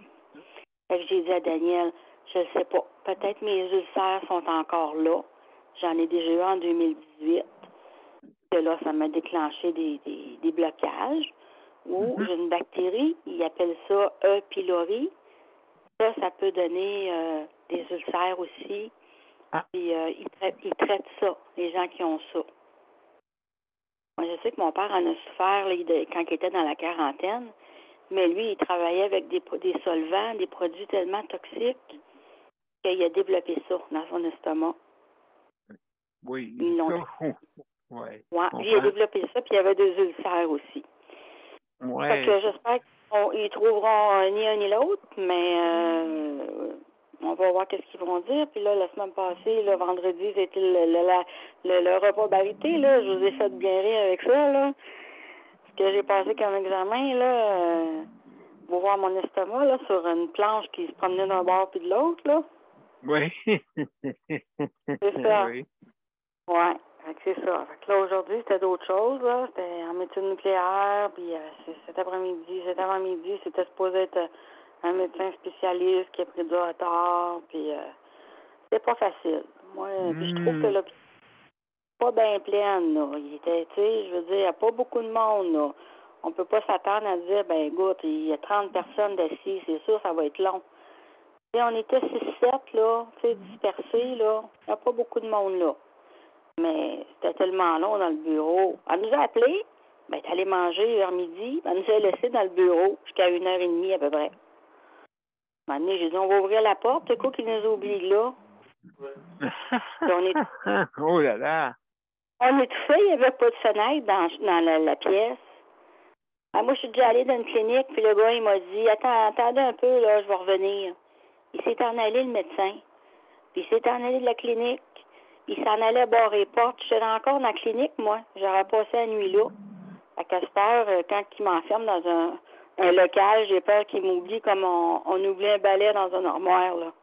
Fait que j'ai dit à Daniel, je ne sais pas, peut-être mes ulcères sont encore là. J'en ai déjà eu en 2018. Que là, ça m'a déclenché des blocages. Ou j'ai une bactérie, ils appellent ça E. pylori. Ça peut donner des ulcères aussi. Puis ils traitent ça, les gens qui ont ça. Moi, je sais que mon père en a souffert là, quand il était dans la quarantaine, Mais lui, il travaillait avec des solvants, des produits tellement toxiques qu'il a développé ça dans son estomac. Oui. Ils l'ont Ouais. Ouais, il a développé ça, puis il y avait des ulcères aussi. Ouais. Fait que j'espère qu'ils trouveront ni un ni l'autre, mais on va voir qu'est-ce qu'ils vont dire. Puis là, la semaine passée, le vendredi, c'était le repas barité, là. Je vous ai fait bien rire avec ça, là. Parce que j'ai passé comme examen, là, pour voir mon estomac, là, sur une planche qui se promenait d'un bord puis de l'autre, là. Oui. C'est ça. Oui. Ouais. Fait que c'est ça. Fait que là, aujourd'hui, c'était d'autres choses, là. C'était en médecine nucléaire, puis cet avant-midi, c'était supposé être un médecin spécialiste qui a pris du retard, puis c'était pas facile. Moi, puis je trouve que l'hôpital n'est pas bien pleine, là. Il était, tu sais, je veux dire, il n'y a pas beaucoup de monde, là. On peut pas s'attendre à dire, ben, écoute, il y a 30 personnes d'assises, c'est sûr, ça va être long. Tu sais, on était 6-7, là, tu sais, dispersés, là. Il n'y a pas beaucoup de monde, là. Mais c'était tellement long dans le bureau. Elle nous a appelés, ben, elle est allée manger vers midi, elle nous a laissés dans le bureau jusqu'à 1h30 à peu près. À un moment donné, j'ai dit, on va ouvrir la porte, c'est quoi qui nous oublie là? Oh là là! On étouffait, il n'y avait pas de fenêtre dans la pièce. Alors, moi, je suis déjà allée dans une clinique, puis le gars, il m'a dit, attendez un peu, là, je vais revenir. Il s'est en allé, le médecin. Puis il s'est en allé de la clinique. Il s'en allait barrer les portes. J'étais encore dans la clinique, moi. J'aurais passé la nuit là. À cette heure, quand il m'enferme dans un local, j'ai peur qu'il m'oublie comme on oublie un balai dans un armoire, là.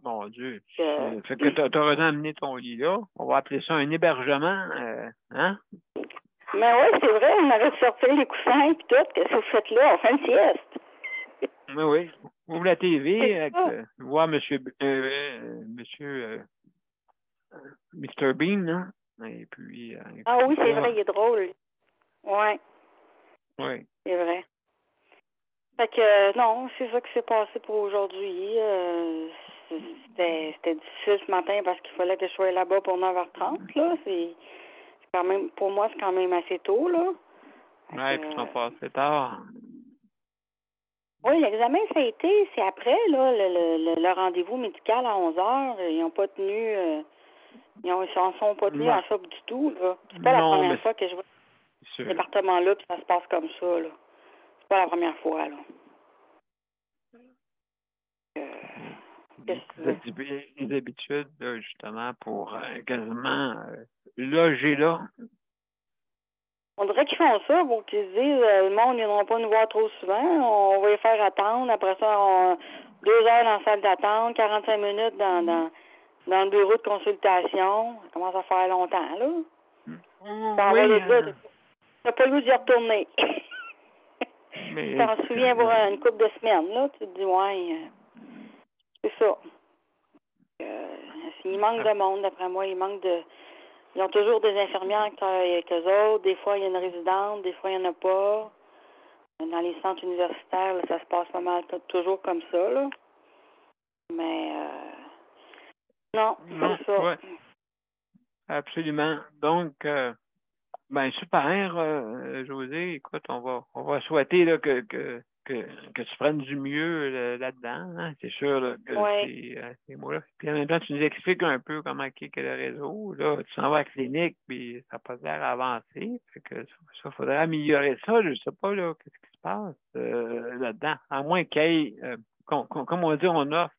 Mon Dieu. Fait que t'aurais amené ton lit là. On va appeler ça un hébergement, hein? Mais oui, c'est vrai, on aurait sorti les coussins et tout. Qu'est-ce que vous faites là? On fait une sieste. Mais oui. Ouvre la TV, voir Monsieur Mr. Bean, hein? Et puis. Ah oui, c'est vrai, il est drôle. Ouais. Oui. C'est vrai. Fait que non, c'est ça qui s'est passé pour aujourd'hui. C'était difficile ce matin parce qu'il fallait que je sois là-bas pour 9h30, là. C'est quand même, pour moi, c'est quand même assez tôt, là. Oui, puis ils sont passés tard. Oui, l'examen, ça a été, c'est après, là, le rendez-vous médical à 11h. Ils n'ont pas tenu, ils s'en sont pas tenus à ça du tout, là. C'est pas la première fois que je vois ce département-là, puis ça se passe comme ça, là. C'est pas la première fois, là. Les habitudes, là, justement, pour quasiment loger là. On dirait qu'ils font ça pour qu'ils se disent le monde, ils n'iront pas nous voir trop souvent. On va les faire attendre. Après ça, 2 heures dans la salle d'attente, 45 minutes dans le bureau de consultation. Ça commence à faire longtemps, là. T'as pas le goût d'y retourner. Tu t'en souviens pour une couple de semaines, là. Tu te dis, ouais, c'est ça. Il manque de monde, d'après moi. Ils ont toujours des infirmières qui travaillent avec eux autres. Des fois, il y a une résidente, des fois, il n'y en a pas. Dans les centres universitaires, là, ça se passe pas mal toujours comme ça, là. Mais non, c'est ça. Ouais. Absolument. Donc, ben super, José. Écoute, on va souhaiter là, que tu prennes du mieux là-dedans. Hein? C'est sûr là, que c'est moi. Puis en même temps, tu nous expliques un peu comment est le réseau. Là, tu s'en vas à la clinique, puis ça n'a pas l'air avancé. Fait que ça, faudrait améliorer ça. Je ne sais pas là, qu'est-ce qui se passe là-dedans. À moins qu'il y ait, comme on dit, on offre.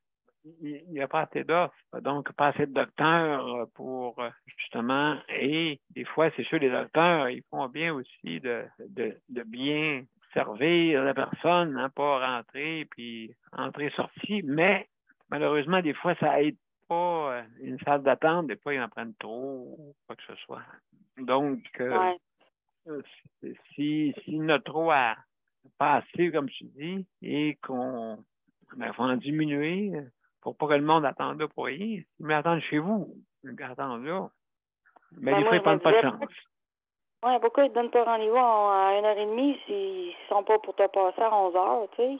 Il n'y a pas assez d'offres, donc pas assez de docteurs pour justement, et des fois, c'est sûr, les docteurs, ils font bien aussi de bien servir la personne, hein, pas rentrer, puis entrer-sortie, mais malheureusement, des fois, ça aide pas une salle d'attente, des fois, ils en prennent trop, ou quoi que ce soit. Donc, s'il y en a trop à passer, comme tu dis, et qu'on faut en diminuer, pour pas que le monde attende là pour rien. Ils m'attendent chez vous. Ils attendent là. Mais des fois, ils ne prennent pas de chance. Oui, pourquoi ils ne donnent pas rendez-vous à 1h30 s'ils ne sont pas pour te passer à 11h, tu sais?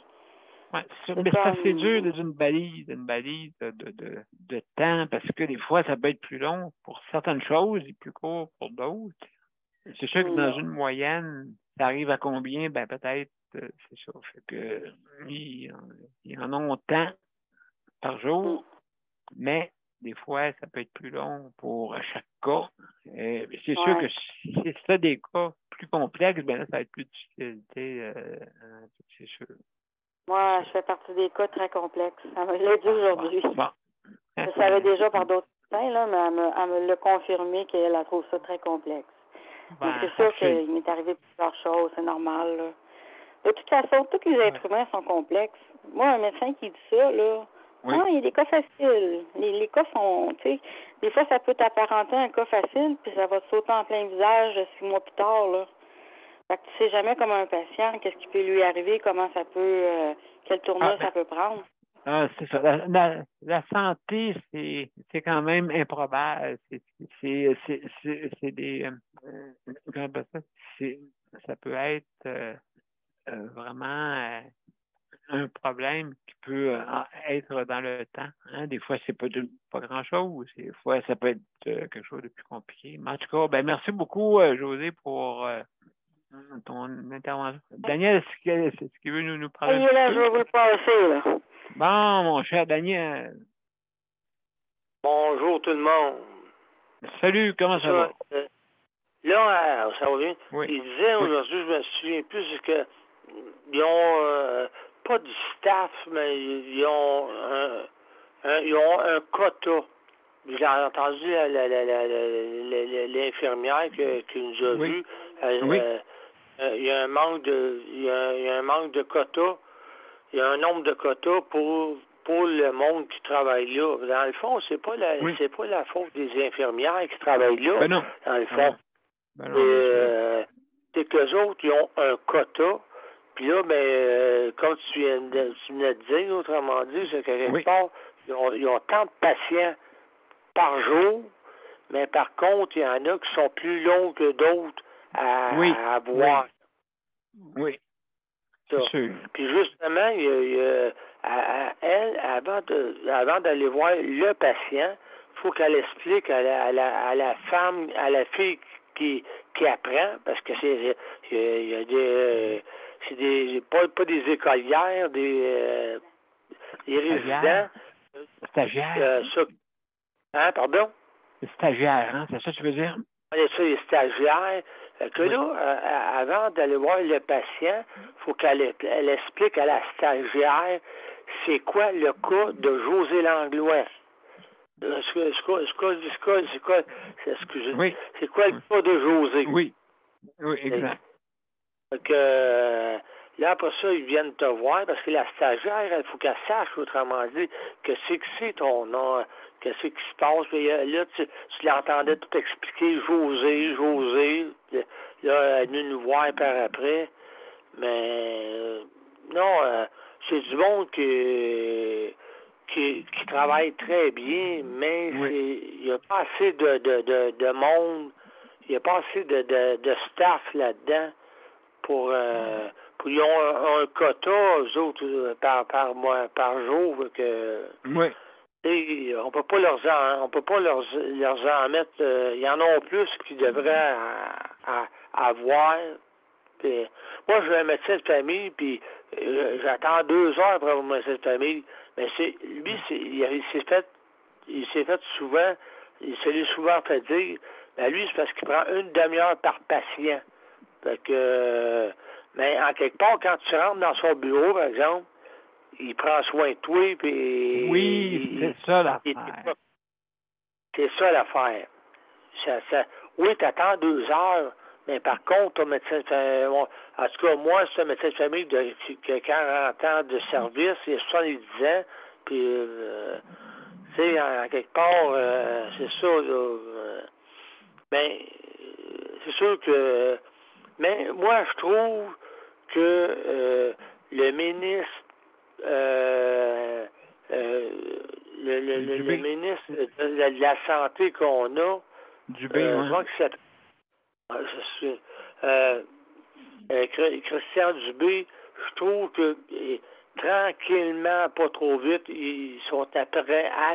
Oui, mais c'est assez dur d'une balise de temps parce que des fois, ça peut être plus long pour certaines choses et plus court pour d'autres. C'est sûr que dans une moyenne, ça arrive à combien? Ben peut-être c'est ça. Fait que, ils en ont tant par jour, mais des fois, ça peut être plus long pour chaque cas. C'est sûr que si c'est des cas plus complexes, ben là, ça va être plus difficile. C'est sûr. Moi, je fais partie des cas très complexes. Elle me l'a dit aujourd'hui. Bon. Je le savais déjà par d'autres médecins, là, mais elle me l'a confirmé qu'elle trouve ça très complexe. Donc, c'est sûr qu'il m'est arrivé plusieurs choses, c'est normal. Là. De toute façon, tous les êtres humains sont complexes. Moi, un médecin qui dit ça, là, il y a des cas faciles. Les cas sont, tu sais, des fois, ça peut t'apparenter un cas facile, puis ça va te sauter en plein visage 6 mois plus tard, là. Fait que tu sais jamais comme un patient, qu'est-ce qui peut lui arriver, comment ça peut, quel tournure ça peut prendre. C'est ça. La santé, c'est quand même improbable. C'est des ça peut être vraiment un problème qui peut être dans le temps. Hein? Des fois, c'est pas grand-chose. Des fois, ça peut être quelque chose de plus compliqué. Mais en tout cas, ben merci beaucoup, José, pour ton intervention. Daniel, est-ce qu'il veut nous parler? Oui, là, je vais vous le passer, là. Bon, mon cher Daniel. Bonjour tout le monde. Salut, comment ça va? Là, ça va bien. Oui. Il disait aujourd'hui, je me souviens plus, c'est que ils ont pas du staff, mais ils ont un quota. J'ai entendu l'infirmière qui nous a vus. Il y a un manque de quotas. Il y a un nombre de quotas pour le monde qui travaille là. Dans le fond, c'est pas la faute des infirmières qui travaillent là. Ben non. Dans le fond. C'est qu'eux autres, ils ont un quota. Puis là, comme tu venais de dire, autrement dit, c'est que quelque part, ils ont tant de patients par jour, mais par contre, il y en a qui sont plus longs que d'autres à voir. Oui. C'est sûr. Puis justement, elle, avant d'aller voir le patient, il faut qu'elle explique à la femme, à la fille qui apprend, parce que il y a c'est pas des écolières, des résidents. Stagiaires. Pardon? Stagiaires, hein? C'est ça que tu veux dire? C'est ça, les stagiaires. Que là, avant d'aller voir le patient, il faut qu'elle explique à la stagiaire c'est quoi le cas de José Langlois. C'est quoi le cas de José? Oui, exact. Donc, là, après ça, ils viennent te voir parce que la stagiaire, il faut qu'elle sache, autrement dit, que c'est ton nom, qu'est-ce qui se passe. Puis là, tu l'entendais tout expliquer, José. Là, elle est venue nous voir par après. Mais non, c'est du monde qui travaille très bien, mais il n'y a pas assez de monde, il n'y a pas assez de staff là-dedans pour ils ont un quota, eux autres, par jour, que on peut pas leur en mettre, il y en a plus qu'ils devraient avoir. Puis, moi, j'ai un médecin de famille, puis j'attends 2 heures pour avoir un médecin de famille. Mais il s'est fait souvent, il se l'est souvent fait dire, lui, c'est parce qu'il prend 1 demi-heure par patient. Fait que, mais en quelque part, quand tu rentres dans son bureau, par exemple, il prend soin de toi, puis... Oui, c'est ça l'affaire. C'est ça l'affaire. Oui, tu attends 2 heures, mais par contre, ton médecin de famille... En tout cas, moi, c'est un médecin de famille qui a 40 ans de service, il a 70 ans, puis, tu sais, en quelque part, c'est ça, là. Mais, c'est sûr que... Mais moi, je trouve que le ministre... le ministre de la Santé qu'on a, je vois que c'est Christian Dubé, je trouve que tranquillement, pas trop vite, ils sont prêts à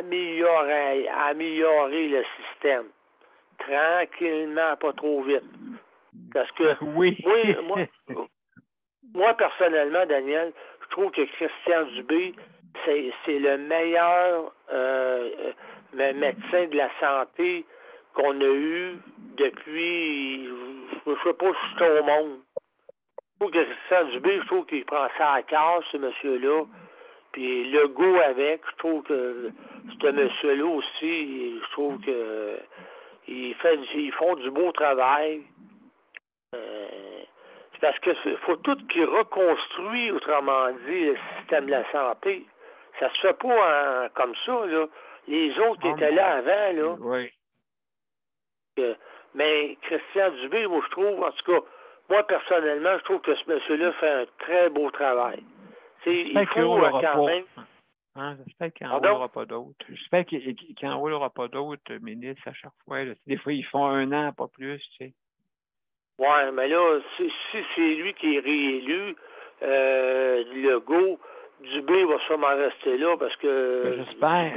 améliorer le système. Tranquillement, pas trop vite. Parce que moi, personnellement, Daniel, je trouve que Christian Dubé, c'est le meilleur médecin de la santé qu'on a eu depuis, je ne sais pas si c'est au monde. Je trouve que Christian Dubé, je trouve qu'il prend ça à cœur, ce monsieur-là. Puis Legault avec, je trouve que ce monsieur-là aussi, je trouve que ils font du beau travail. C'est parce que faut tout qu'ils reconstruisent, autrement dit, le système de la santé. Ça se fait pas comme ça, là. Les autres qui étaient là avant, là. Oui. Mais Christian Dubé, moi, je trouve, en tout cas, moi, personnellement, je trouve que ce monsieur-là fait un très beau travail. Il faut quand même... Hein, j'espère qu'il n'enroulera pas d'autres. J'espère qu'il n'enroulera pas d'autres ministres à chaque fois. Là. Des fois, ils font 1 an, pas plus, tu sais. Ouais, mais là, si c'est lui qui est réélu, Legault, Dubé va sûrement rester là parce que... J'espère.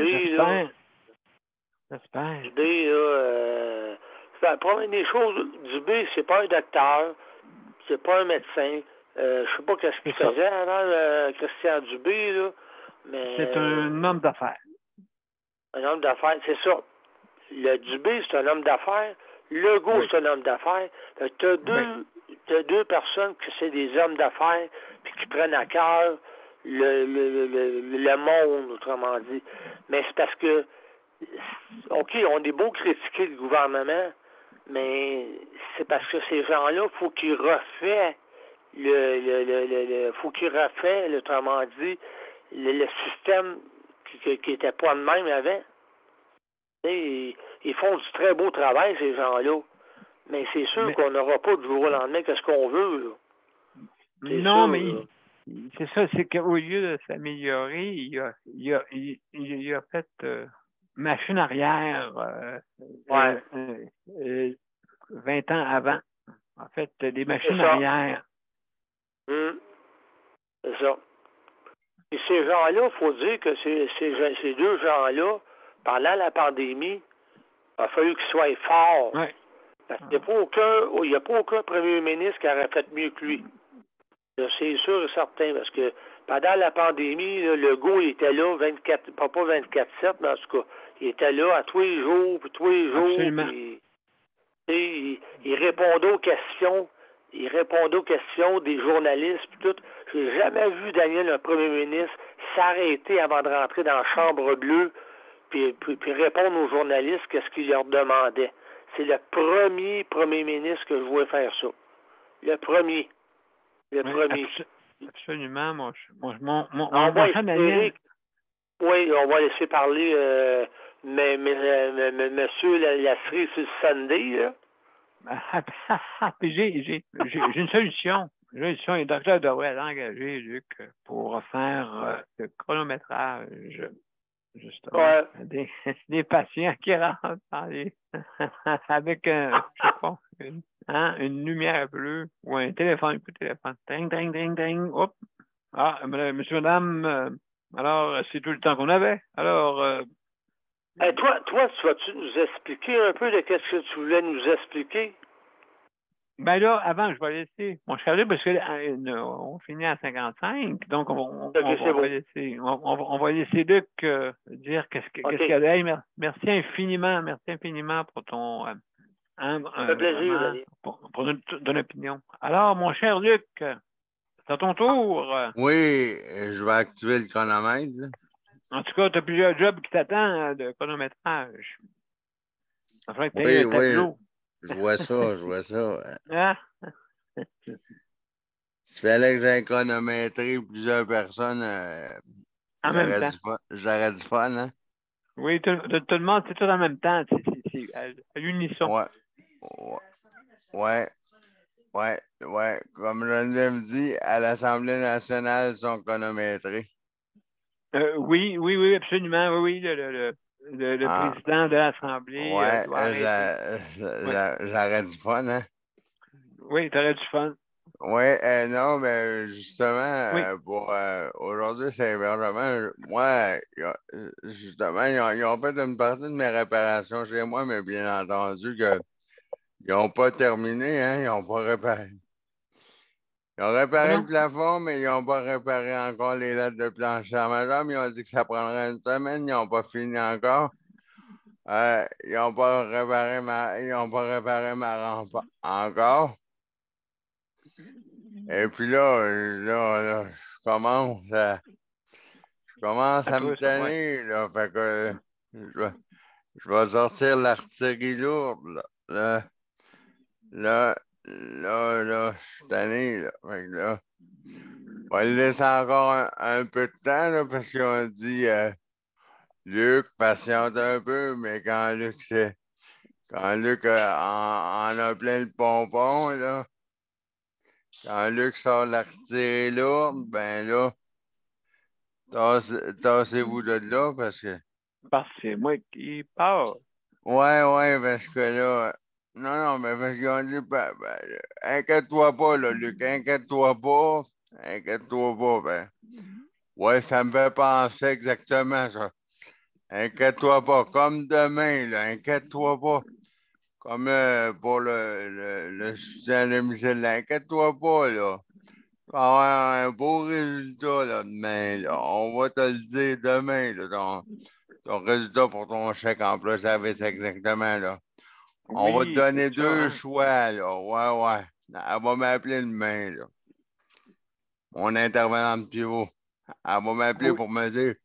Dubé, là... la première des choses, Dubé, c'est pas un docteur, c'est pas un médecin. Je sais pas qu'est-ce qu'il faisait avant, Christian Dubé, là, mais... C'est un homme d'affaires. Un homme d'affaires, c'est ça. Le Dubé, c'est un homme d'affaires. Legault, c'est un homme d'affaires. Tu as deux personnes qui c'est des hommes d'affaires puis qui prennent à cœur le monde, autrement dit. Mais c'est parce que, OK, on est beau critiquer le gouvernement, mais c'est parce que ces gens-là, il faut qu'ils refaient faut qu'ils refaient, autrement dit, le système qui était pas le même avant. Ils font du très beau travail, ces gens-là. Mais c'est sûr qu'on n'aura pas du jour au lendemain qu'est-ce qu'on veut, là. Non, mais c'est ça, c'est qu'au lieu de s'améliorer, il a fait machine arrière 20 ans avant. En fait, des machines arrière. C'est ça. Et ces gens-là, il faut dire que ces deux gens-là, pendant la pandémie, il a fallu qu'ils soient forts. Ouais. Parce qu'il n'y a pas aucun premier ministre qui aurait fait mieux que lui. C'est sûr et certain, parce que pendant la pandémie, là, Legault il était là 24, pas 24/7, mais en tout cas, il était là à tous les jours, puis tous les jours. Puis, il répondait aux questions. Il répondait aux questions des journalistes, puis tout. J'ai jamais vu Daniel, un premier ministre, s'arrêter avant de rentrer dans la Chambre bleue, puis répondre aux journalistes qu'est-ce qu'il leur demandait. C'est le premier ministre que je voulais faire ça. Le premier. Absolument. Daniel. Oui, on va laisser parler monsieur la cerise sur le Sunday, là. Puis j'ai une solution. Le docteur devrait engager Luc pour faire le chronométrage, justement. Des patients qui rentrent avec une lumière bleue ou un téléphone, ding, ding, ding, ding, hop. Ah, monsieur, madame, alors c'est tout le temps qu'on avait. Alors toi, tu vas-tu nous expliquer un peu de ce que tu voulais nous expliquer? Ben là, avant, je vais laisser mon cher Luc, parce que on finit à 55, donc on va laisser Luc dire qu'est-ce qu'il y a. Hey, merci infiniment pour ton plaisir, pour ton opinion. Alors, mon cher Luc, c'est à ton tour. Oui, je vais activer le chronomètre. Là. En tout cas, tu as plusieurs jobs qui t'attendent de chronométrage. Ça ferait que tu un tableau. Je vois ça. S'il fallait que j'aille chronométrer plusieurs personnes, j'aurais du fun, hein? Oui, tout le monde, c'est tout en même temps. C'est à l'unisson. Ouais. Comme Geneviève dit, à l'Assemblée nationale, ils sont chronométrés. Oui, absolument. Oui, le président de l'Assemblée j'aurais du fun, hein? Oui, t'aurais du fun. Oui, non, mais justement, pour aujourd'hui, c'est vraiment... Moi, justement, ils ont fait une partie de mes réparations chez moi, mais bien entendu qu'ils n'ont pas terminé, hein? Ils n'ont pas réparé. Ils ont réparé Non. le plafond, mais ils n'ont pas réparé encore les lettres de plancher à ma jambe. Ils ont dit que ça prendrait une semaine. Ils n'ont pas fini encore. Ils n'ont pas réparé ma rampe encore. Et puis là, je commence à me tanner, là. Fait que je vais sortir l'artillerie lourde, là. Là, je suis tanné, là. Fait que là, on va le laisser encore un peu de temps, là, parce qu'on dit, Luc, patiente un peu, mais quand Luc en a plein le pompon, là, quand Luc sort l'artillerie lourde, ben là, tassez-vous de là, parce que... Parce que c'est moi qui parle. Ouais, parce que là... Non, mais parce qu'on dit, inquiète-toi pas, là, Luc, inquiète-toi pas, ben... Ouais, ça me fait penser exactement, ça. Inquiète-toi pas, comme demain, là, inquiète-toi pas. Comme pour le soutien de Michel, là, inquiète-toi pas, là. Tu vas avoir un beau résultat, là, demain, là. On va te le dire demain, là, ton résultat pour ton chèque emploi service, exactement, là. On va te donner deux choix, là. Ouais. Elle va m'appeler demain, là. Mon intervenante pivot. Elle va m'appeler pour me dire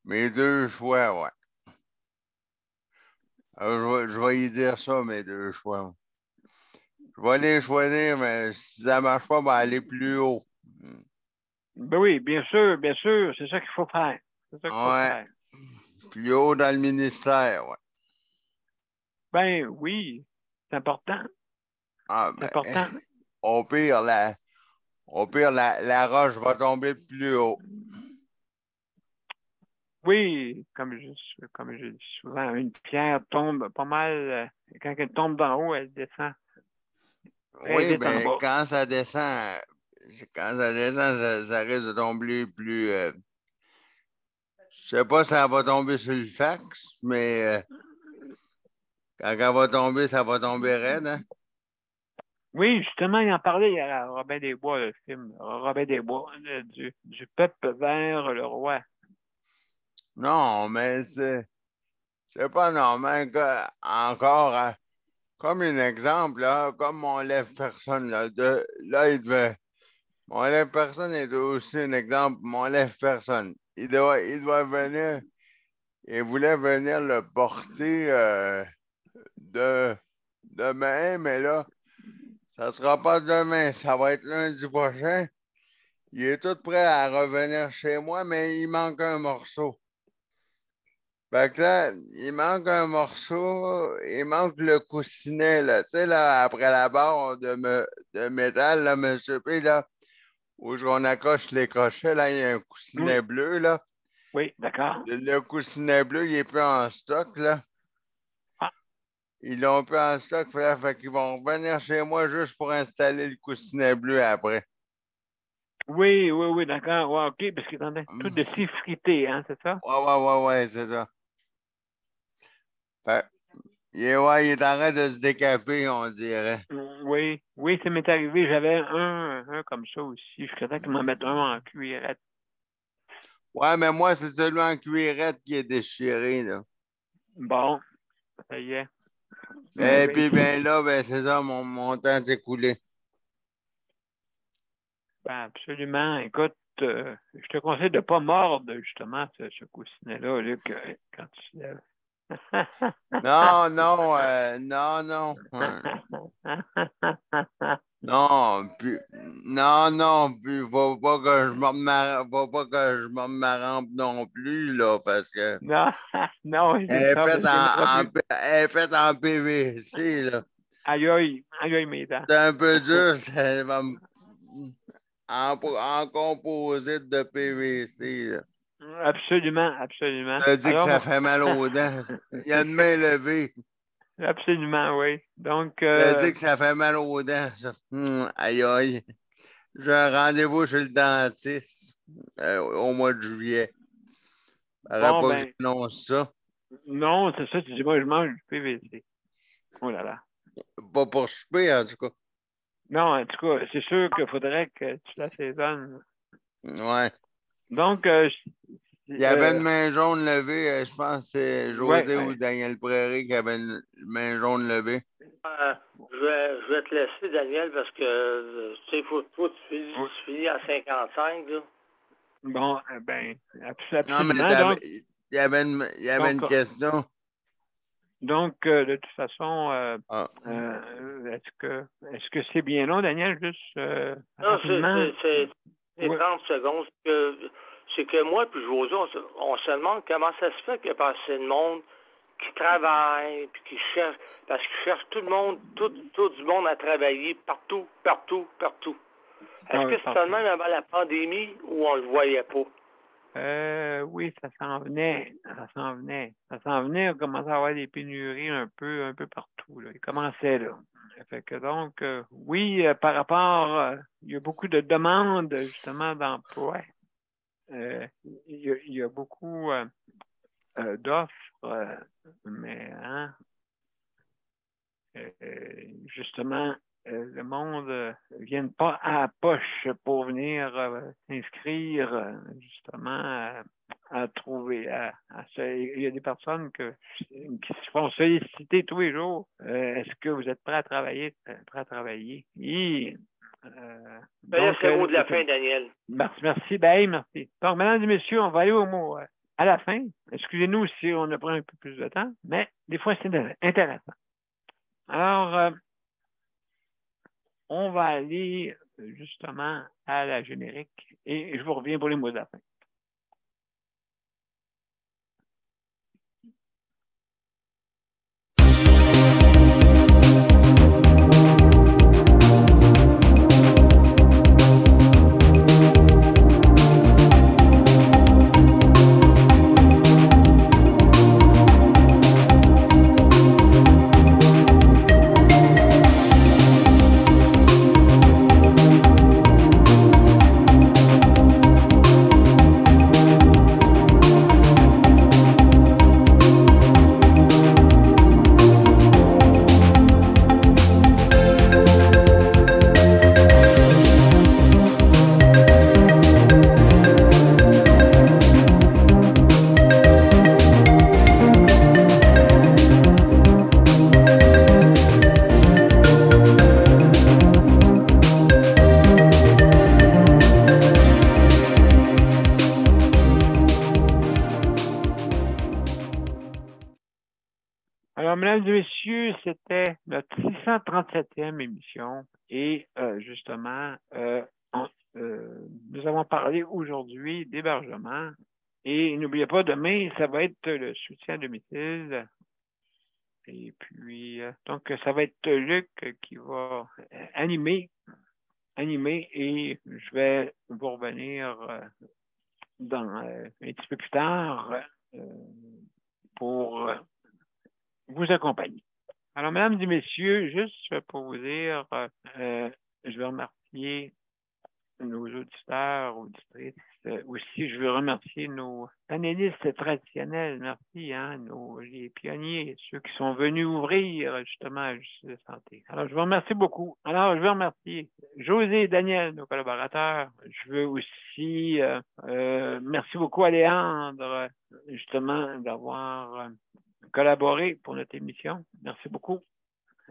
mes deux choix, ouais. Je vais y dire ça, mes deux choix. Je vais les choisir, mais si ça ne marche pas, ben aller plus haut. Ben oui, bien sûr, c'est ça qu'il faut faire. C'est ça qu'il faut faire. Plus haut dans le ministère, ouais. Ben oui, c'est important. C'est important. Au pire, la roche va tomber plus haut. Oui, comme je dis souvent, une pierre tombe pas mal. Quand elle tombe d'en haut, elle descend. Oui, mais quand ça descend, ça risque de tomber plus. Je sais pas si ça va tomber sur le fax, mais quand elle va tomber, ça va tomber raide, hein? Oui, justement, il en parlait à Robin des Bois, le film. Robin des Bois, du peuple vers le roi. Non, mais c'est pas normal encore, comme un exemple, là, comme mon lève-personne, là, mon lève-personne est aussi un exemple, mon lève-personne. Il doit venir, il voulait venir le porter demain, mais là, ça sera pas demain, ça va être lundi prochain. Il est tout prêt à revenir chez moi, mais il manque un morceau. Fait que là, il manque un morceau, il manque le coussinet, là. Tu sais, là, après la barre de métal, là, monsieur P, là, où on accroche les crochets, là, il y a un coussinet bleu, là. Oui, d'accord. Le coussinet bleu, il n'est plus en stock, là. Ah. Ils l'ont plus en stock, fait qu'ils vont revenir chez moi juste pour installer le coussinet bleu après. Oui, d'accord. Ouais, OK, parce qu'il est tout de si frité, hein, c'est ça? Ouais, c'est ça. Fait, il est en train de se décaper, on dirait. Oui, ça m'est arrivé. J'avais un comme ça aussi. Je suis content qu'ils m'en mettent un en cuirette. Ouais, mais moi, c'est celui en cuirette qui est déchiré, là. Bon, ça y est. Et puis, ben là, c'est ça, mon temps s'est écoulé. Ben, absolument. Écoute, je te conseille de ne pas mordre, justement, ce coussinet-là, Luc, quand tu te lèves. Non. Puis faut pas que je morde ma rampe non plus, là, parce que. Non, elle est faite en PVC, là. Aïe, mes dents. C'est un peu dur, ça va en composite de PVC, là. Absolument. Ça dit que ça fait mal aux dents. Il y a une main levée. Absolument, oui. Donc. Ça dit que ça fait mal aux dents. Aïe. J'ai un rendez-vous chez le dentiste au mois de juillet. Pas que j'annonce ça. Non, c'est ça. Tu dis, moi, je mange du PVC. Oh là là. Pas pour souper, en tout cas. Non, en tout cas, c'est sûr qu'il faudrait que tu l'assaisonnes. Ouais. Donc, il y avait une main jaune levée, je pense que c'est José ou ouais. Daniel Prairie qui avait une main jaune levée. Je vais te laisser, Daniel, parce que tu sais, faut tu finis à 55, là. Bon, ben, absolument. Non, mais il y avait une question. Donc, de toute façon, est-ce que c'est bien long, Daniel, juste non, rapidement? C'est 30 secondes. C'est que moi puis José, on se demande comment ça se fait qu'il y a pas assez de monde qui travaille, puis qui cherche, parce qu'ils cherchent tout le monde, tout du monde à travailler partout. Est-ce que c'est seulement avant la pandémie ou on le voyait pas? Oui, ça s'en venait. On commençait à avoir des pénuries un peu partout, là. Il commençait, là. Fait que donc, oui, par rapport, il y a beaucoup de demandes, justement, d'emploi. Il y a beaucoup d'offres, mais justement, le monde ne vient pas à la poche pour venir s'inscrire, justement, à trouver. Il y a des personnes qui se font solliciter tous les jours. Est-ce que vous êtes prêt à travailler? Donc, c'est le mot de la fin, Daniel. Merci. Ben, merci. Donc, mesdames et messieurs, on va aller au mot à la fin. Excusez-nous si on a pris un peu plus de temps, mais des fois, c'est intéressant. Alors, on va aller justement à la générique et je vous reviens pour les mots de la fin. Alors, mesdames et messieurs, c'était notre 637e émission et justement, nous avons parlé aujourd'hui d'hébergement et n'oubliez pas, demain, ça va être le soutien à domicile. Et puis, donc, ça va être Luc qui va animer et je vais vous revenir un petit peu plus tard pour vous accompagner. Alors, mesdames et messieurs, juste pour vous dire, je vais remercier nos auditeurs, auditrices. Aussi, je veux remercier nos panélistes traditionnels. Merci, les pionniers, ceux qui sont venus ouvrir justement la justice de santé. Alors, je vous remercie beaucoup. Alors, je veux remercier José et Daniel, nos collaborateurs. Je veux aussi merci beaucoup à Léandre, justement, d'avoir collaboré pour notre émission. Merci beaucoup.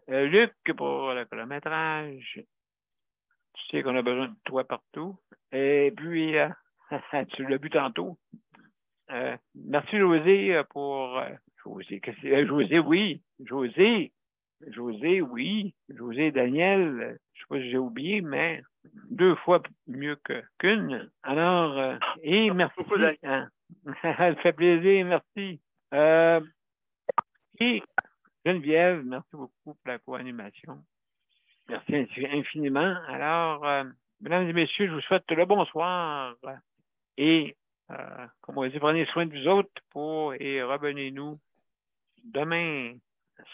Luc, pour le chronométrage. Tu sais qu'on a besoin de toi partout. Et puis, tu l'as vu tantôt. Merci, José, pour... José, oui. José et Daniel, je ne sais pas si j'ai oublié, mais 2 fois mieux qu'une. Alors, et merci. Ça fait plaisir, merci. Et Geneviève, merci beaucoup pour la co-animation. Merci infiniment. Alors, mesdames et messieurs, je vous souhaite le bonsoir et, comme on dit, prenez soin de vous autres et revenez-nous demain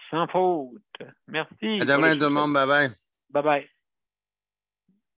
sans faute. Merci. À demain, tout le monde. Bye-bye. Bye-bye.